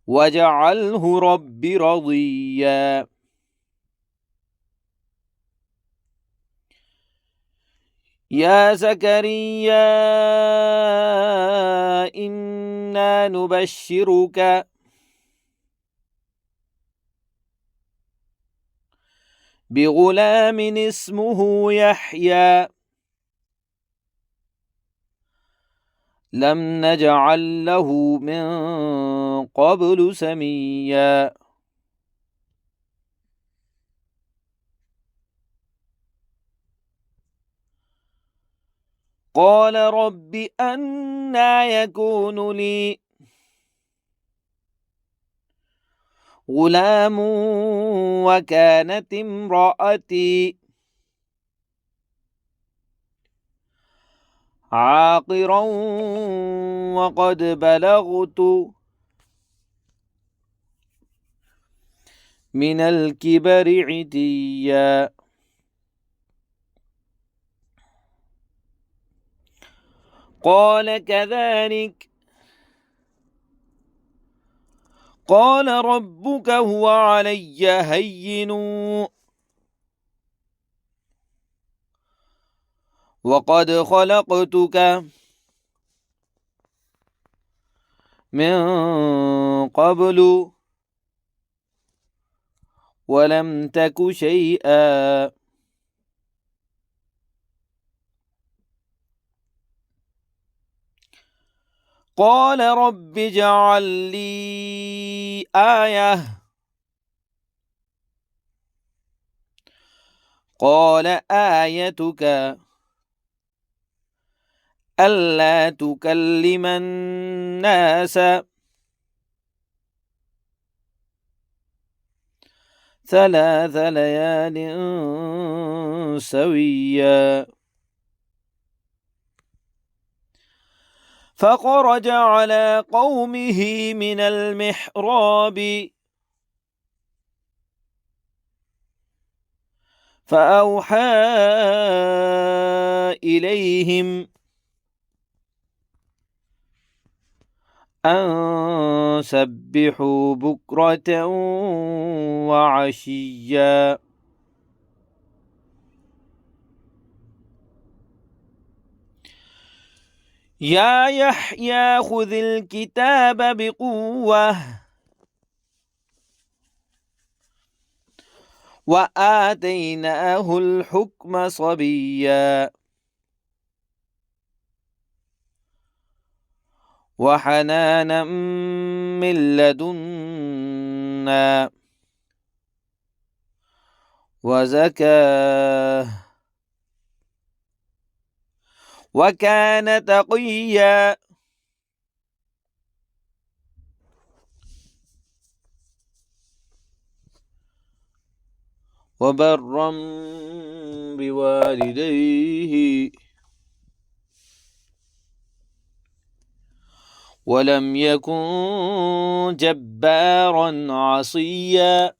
واجعله رب رضيا يا زكريا إنا نبشرك بغلام اسمه يحيى لم نجعل له من قبل سميا قال رب أنى يكون لي غلام وكانت امرأتي عاقرا وقد بلغت من الكبر عتيا قال كذلك قال ربك هو علي هين وقد خلقتك من قبل ولم تك شيئا قال رب اجعل لي آية قال آيتك ألا تكلم الناس 3 ليال سويا فخرج على قومه من المحراب فأوحى إليهم أن سبحوا بكرة وعشيا يا يحيى خذ الكتاب بقوة وآتيناه الحكم صبيا وحنانا من لدنا وزكاه وكان تقيا وبرا بوالديه ولم يكن جبارا عصيا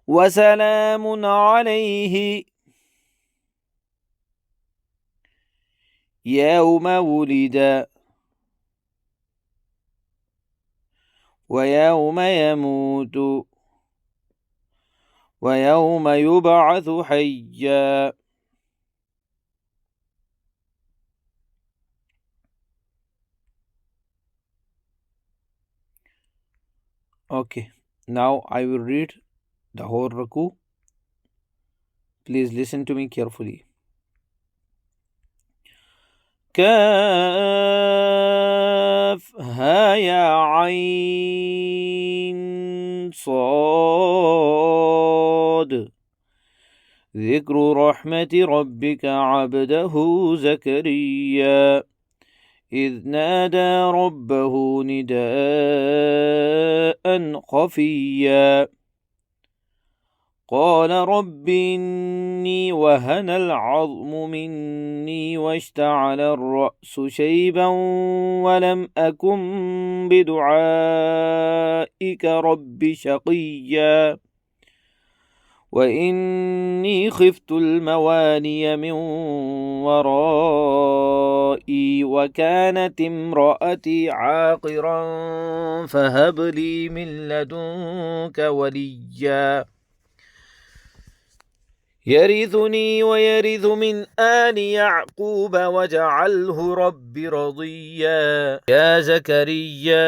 وسلام عليه يوم ولد ويوم يموت ويوم يبعث حيا. Okay, now I will read the whole ruku. Please listen to me carefully. كاف ها يا عين صاد صاد ذكر رحمة ربك عبده زكريا إذ نادى ربه نداء خفيا قال رب إني وهن العظم مني واشتعل الرأس شيبا ولم أكن بدعائك رب شقيا وإني خفت الموالي من ورائي وكانت امرأتي عاقرا فهب لي من لدنك وليا يرثني ويرث من آل يعقوب واجعله رب رضيا يا زكريا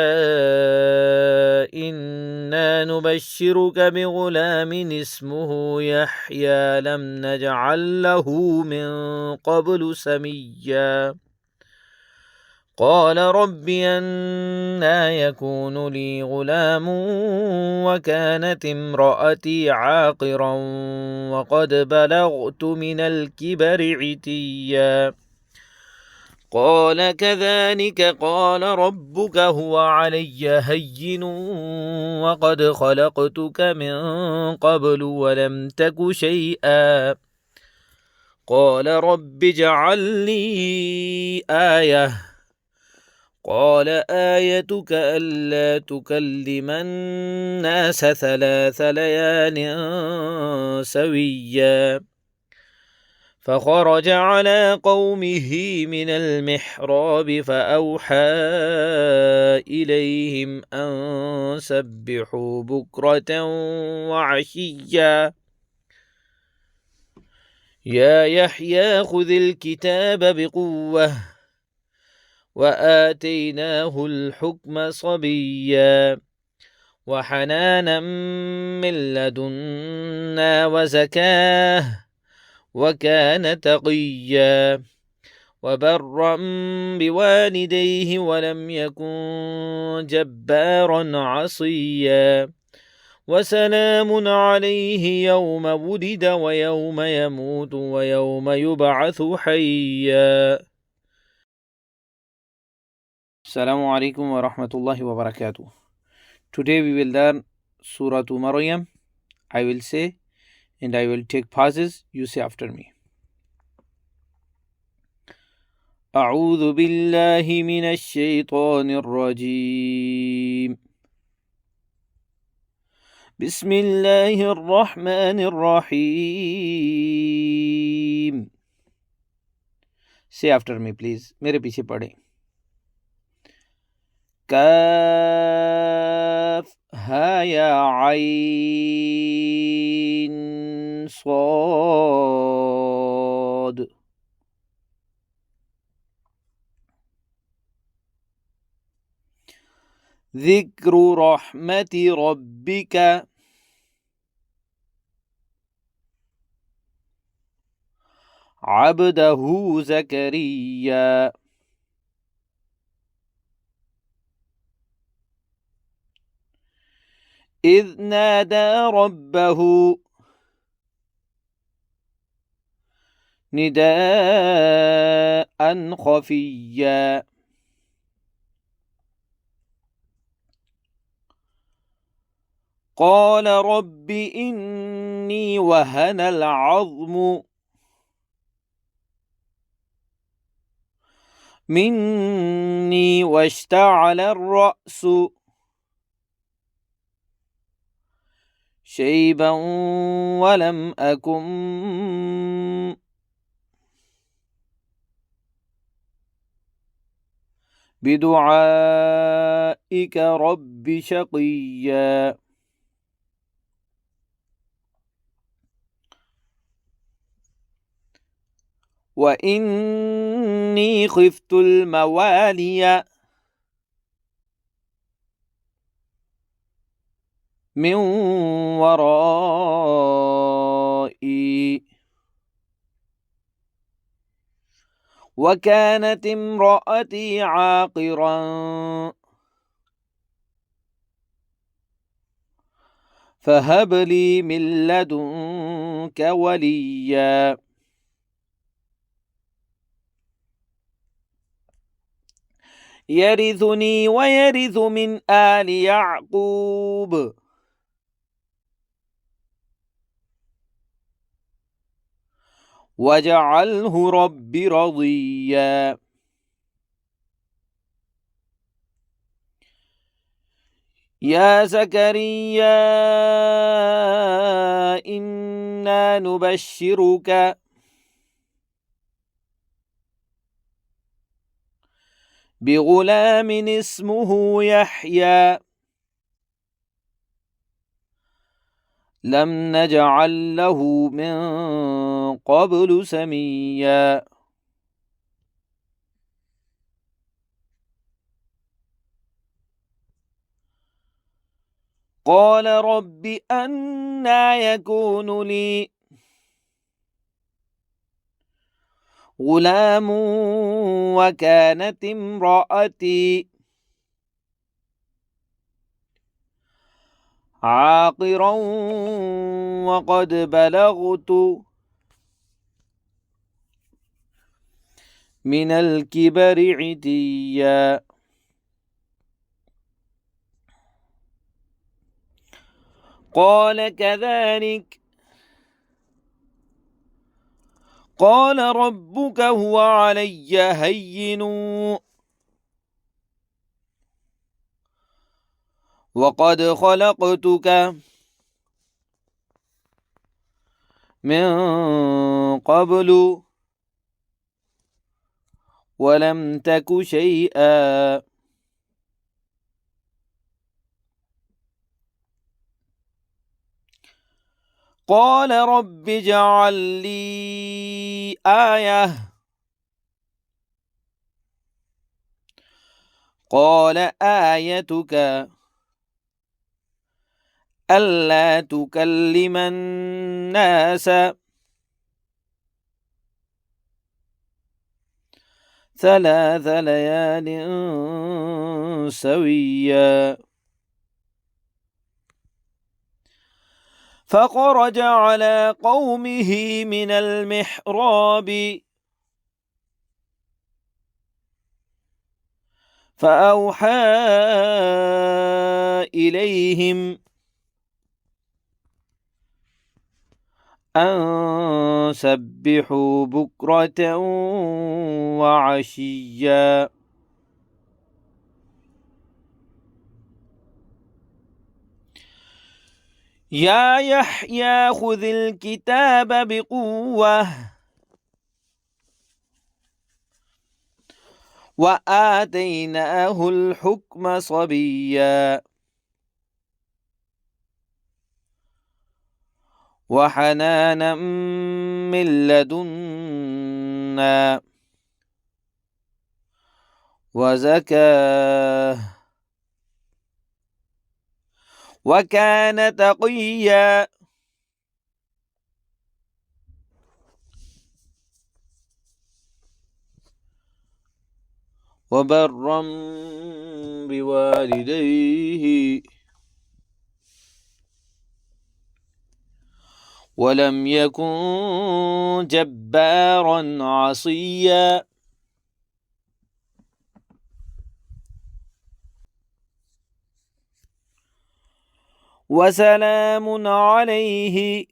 إنا نبشرك بغلام اسمه يحيى لم نجعل له من قبل سميا قال رب أنى يكون لي غلام وكانت امرأتي عاقرا وقد بلغت من الكبر عتيا قال كذلك قال ربك هو علي هين وقد خلقتك من قبل ولم تك شيئا قال رب اجعل لي آية قال آيتك ألا تكلم الناس 3 ليال سويا فخرج على قومه من المحراب فأوحى إليهم أن سبحوا بكرة وعشيا يا يحيى خذ الكتاب بقوة وآتيناه الحكم صبيا وحنانا من لدنا وزكاه وكان تقيا وبرا بوالديه ولم يكن جبارا عصيا وسلام عليه يوم ولد ويوم يموت ويوم يبعث حيا. Assalamu alaikum wa rahmatullahi wa barakatuh. Today we will learn Surah Maryam. I will say and I will take pauses. You say after me. أعوذ بالله من الشيطان الرجيم. بسم الله الرحمن الرحيم. Say after me please. मेरे पीछे पढ़ें. كاف ها يا عين صاد ذكر رحمة ربك عبده زكريا إذ نادى ربه نداء خفيا قال رب إني وهن العظم مني واشتعل الرأس شيبا ولم أكن بدعائك رب شقيا وإني خفت الموالي من ورائي وكانت امرأتي عاقرا فهب لي من لدنك وليا يرثني ويرث من آل يعقوب واجعله رب رضيا يا زكريا إنا نبشرك بغلام اسمه يحيى لم نجعل له من قبل سميا قال رب أنى يكون لي غلام وكانت امرأتي عاقرا وقد بلغت من الكبر عتيا قال كذلك قال ربك هو علي هين وقد خلقتك من قبل ولم تك شيئا قال رب اجعل لي آية قال آيتك ألا تكلم الناس 3 ليال سويا فخرج على قومه من المحراب فأوحى إليهم أن سبحوا بكرة وعشيا يا يحيى خذ الكتاب بقوة وآتيناه الحكم صبيا وحنانا من لدنا وزكاه وكان تقيا وبرا بوالديه ولم يكن جبارا عصيا وسلام عليه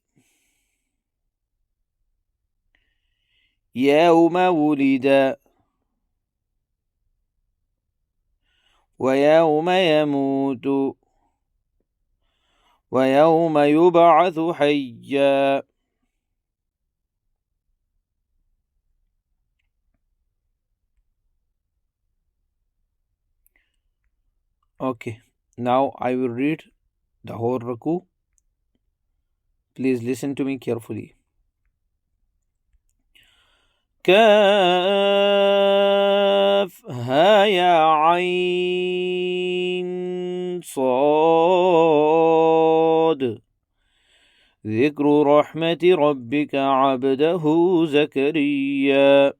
يوم ولد ويوم يموت ويوم يبعث حيا. Okay, now I will read the whole ruku. Please listen to me carefully. كاف ها يا عين صاد ذكر رحمة ربك عبده زكريا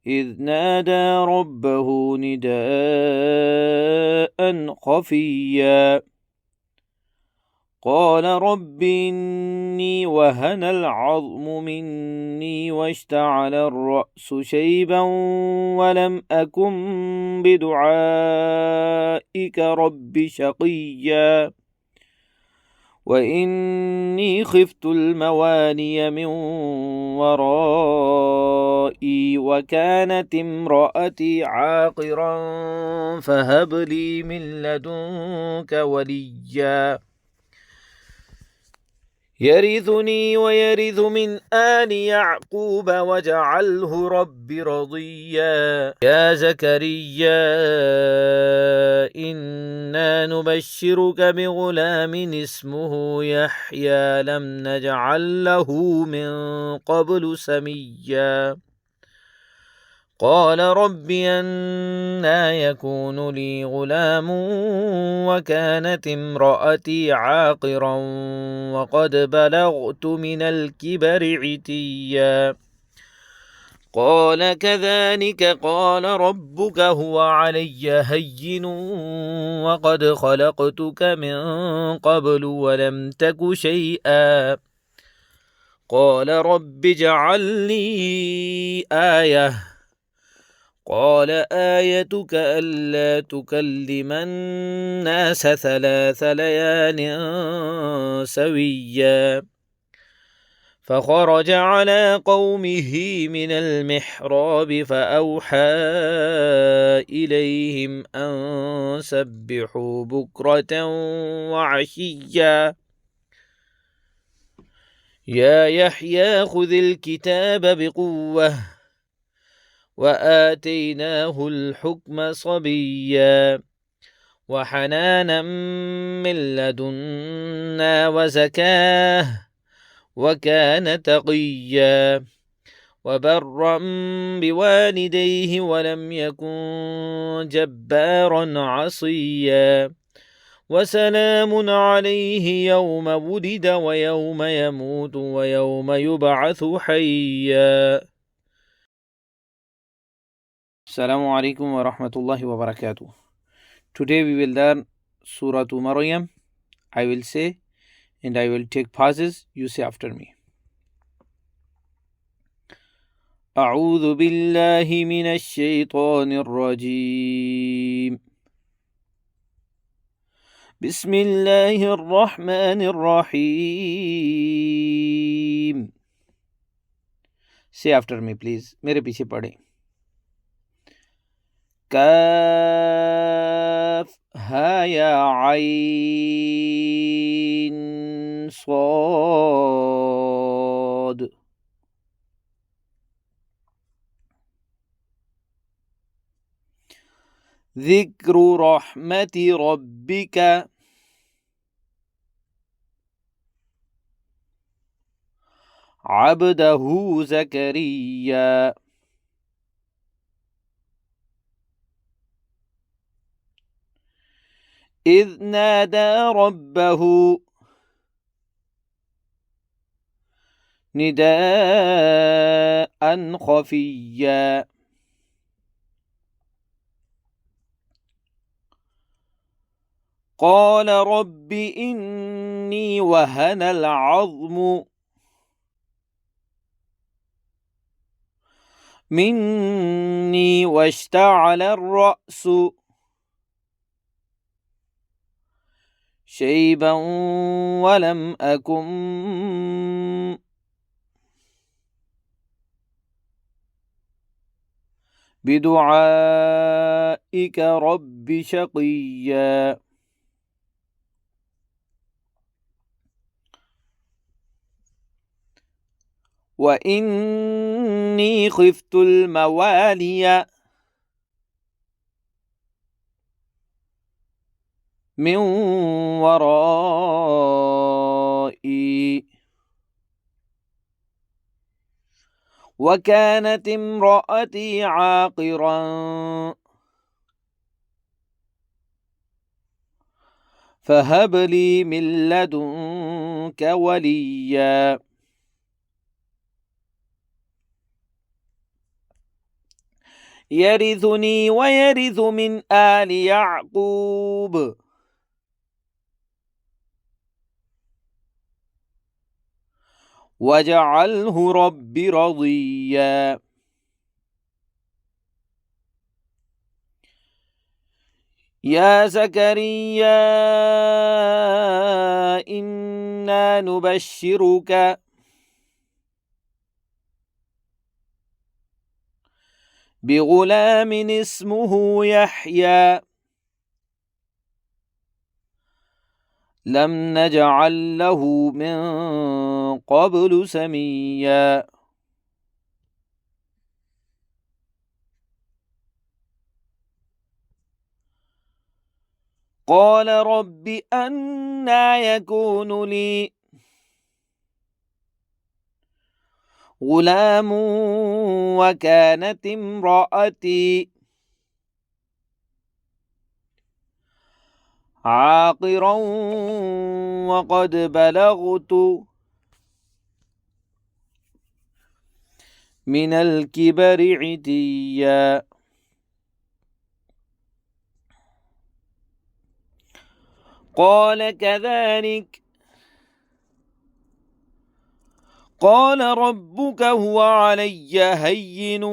إذ نادى ربه نداء خفيا قال رب إني وهن العظم مني واشتعل الرأس شيبا ولم أكن بدعائك رب شقيا وإني خفت الموالي من ورائي وكانت امرأتي عاقرا فهب لي من لدنك وليا يرثني ويرث من آل يعقوب واجعله رب رضيا يا زكريا إنا نبشرك بغلام اسمه يحيى لم نجعل له من قبل سميا قال رب أنى يكون لي غلام وكانت امرأتي عاقرا وقد بلغت من الكبر عتيا قال كذلك قال ربك هو علي هين وقد خلقتك من قبل ولم تك شيئا قال رب اجعل لي آية قال آيتك ألا تكلم الناس 3 ليال سويا فخرج على قومه من المحراب فأوحى إليهم أن سبحوا بكرة وعشيا يا يحيى خذ الكتاب بقوة وآتيناه الحكم صبيا وحنانا من لدنا وزكاه وكان تقيا وبرا بوالديه ولم يكن جبارا عصيا وسلام عليه يوم ولد ويوم يموت ويوم يبعث حيا. Assalamu alaikum wa rahmatullahi wa barakatuh. Today we will learn Surah Maryam. I will say and I will take pauses. You say after me. أعوذ بالله من الشيطان الرجيم. بسم الله الرحمن الرحيم. Say after me please. मेरे पीछे पढ़ें. كاف ها يا عين صاد ذكر رحمة ربك عبده زكريا إذ نادى ربه نداء خفيا قال رب إني وهن العظم مني واشتعل الرأس شيبا ولم أكن بدعائك رب شقيا وإني خفت الموالي من ورائي وكانت امرأتي عاقرا فهب لي من لدنك وليا يرثني ويرث من آل يعقوب واجعله رب رضيا. يا زكريا إنا نبشرك بغلام اسمه يحيى لم نجعل له من قبل سميا. قال رب أنى يكون لي غلام وكانت امرأتي عاقرا وقد بلغت من الكبر عتيا. قال كذلك قال ربك هو علي هين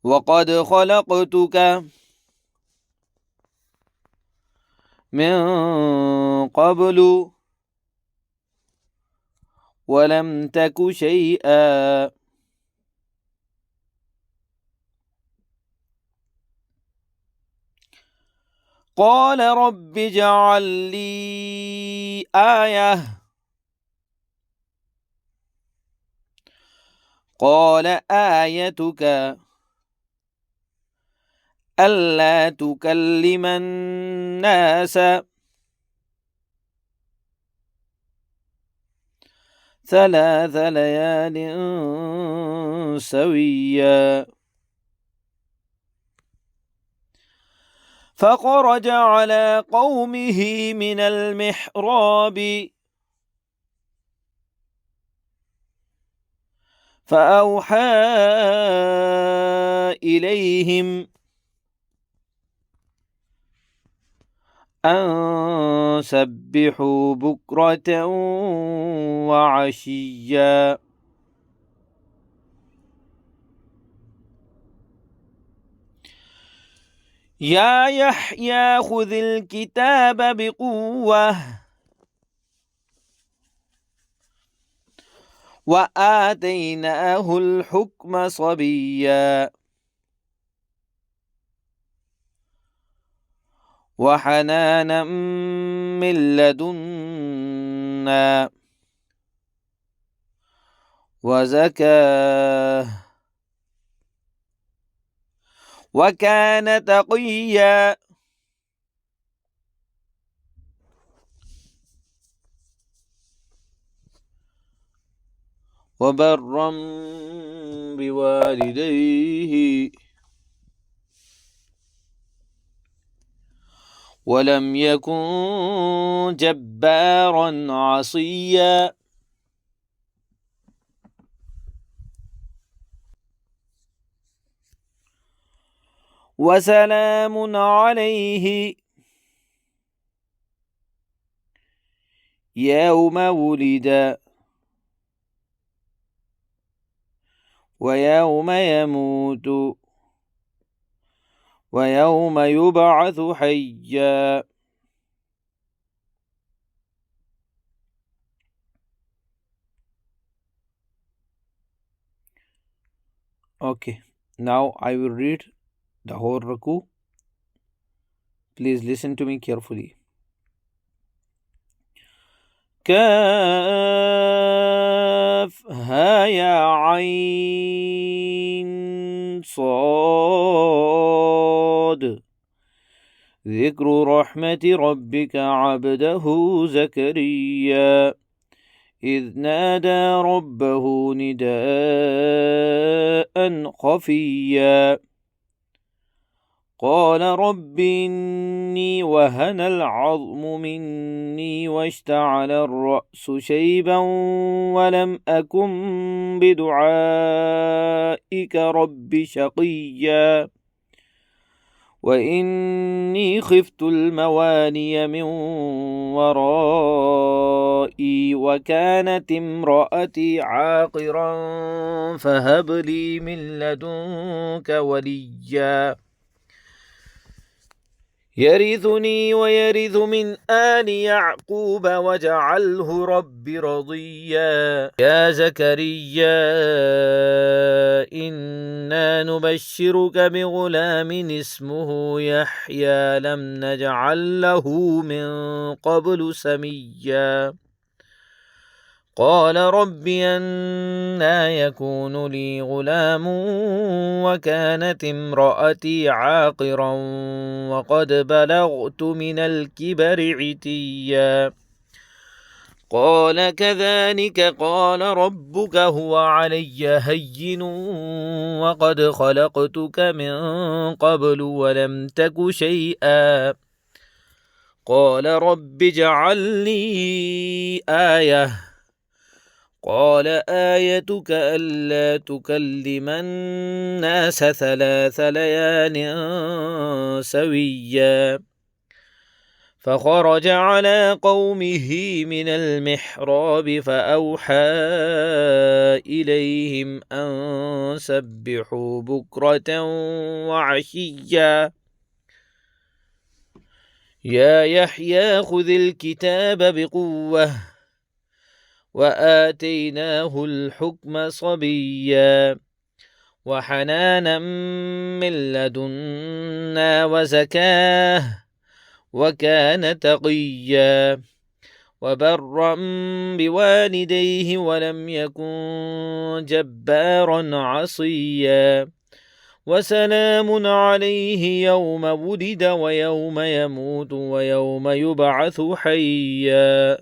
وقد خلقتك من قبل ولم تك شيئا. قال رب اجعل لي آية. قال آيتك ألا تكلم الناس 3 ليال سويا. فخرج على قومه من المحراب فأوحى إليهم أن سبحوا بكرة وعشيا. يا يحيى خذ الكتاب بقوة وآتيناه الحكم صبيا وحنانا من لدنا وزكاه وكان تقيا. وبرا بوالديه ولم يكن جبارا عصيا. وسلام عليه يوم ولد ويوم يموت ويوم يبعث حيا. Okay, now I will read the whole ruku. Please listen to me carefully. كافها يا عين صاد ذكر رحمة ربك عبده زكريا إذ نادى ربه نداء خفيا قال رب إني وهن العظم مني واشتعل الرأس شيبا ولم أكن بدعائك رب شقيا وإني خفت المواني من ورائي وكانت امرأتي عاقرا فهب لي من لدنك وليا يرثني ويرث من آل يعقوب واجعله رب رضيا يا زكريا إنا نبشرك بغلام اسمه يحيى لم نجعل له من قبل سميا قال رب أنى يكون لي غلام وكانت امرأتي عاقرا وقد بلغت من الكبر عتيا قال كذلك قال ربك هو علي هين وقد خلقتك من قبل ولم تك شيئا قال رب اجعل لي آية قال آيتك ألا تكلم الناس 3 ليال سويا فخرج على قومه من المحراب فأوحى إليهم أن سبحوا بكرة وعشيا يا يحيى خذ الكتاب بقوة وآتيناه الحكم صبيا وحنانا من لدنا وزكاه وكان تقيا وبرا بوالديه ولم يكن جبارا عصيا وسلام عليه يوم ولد ويوم يموت ويوم يبعث حيا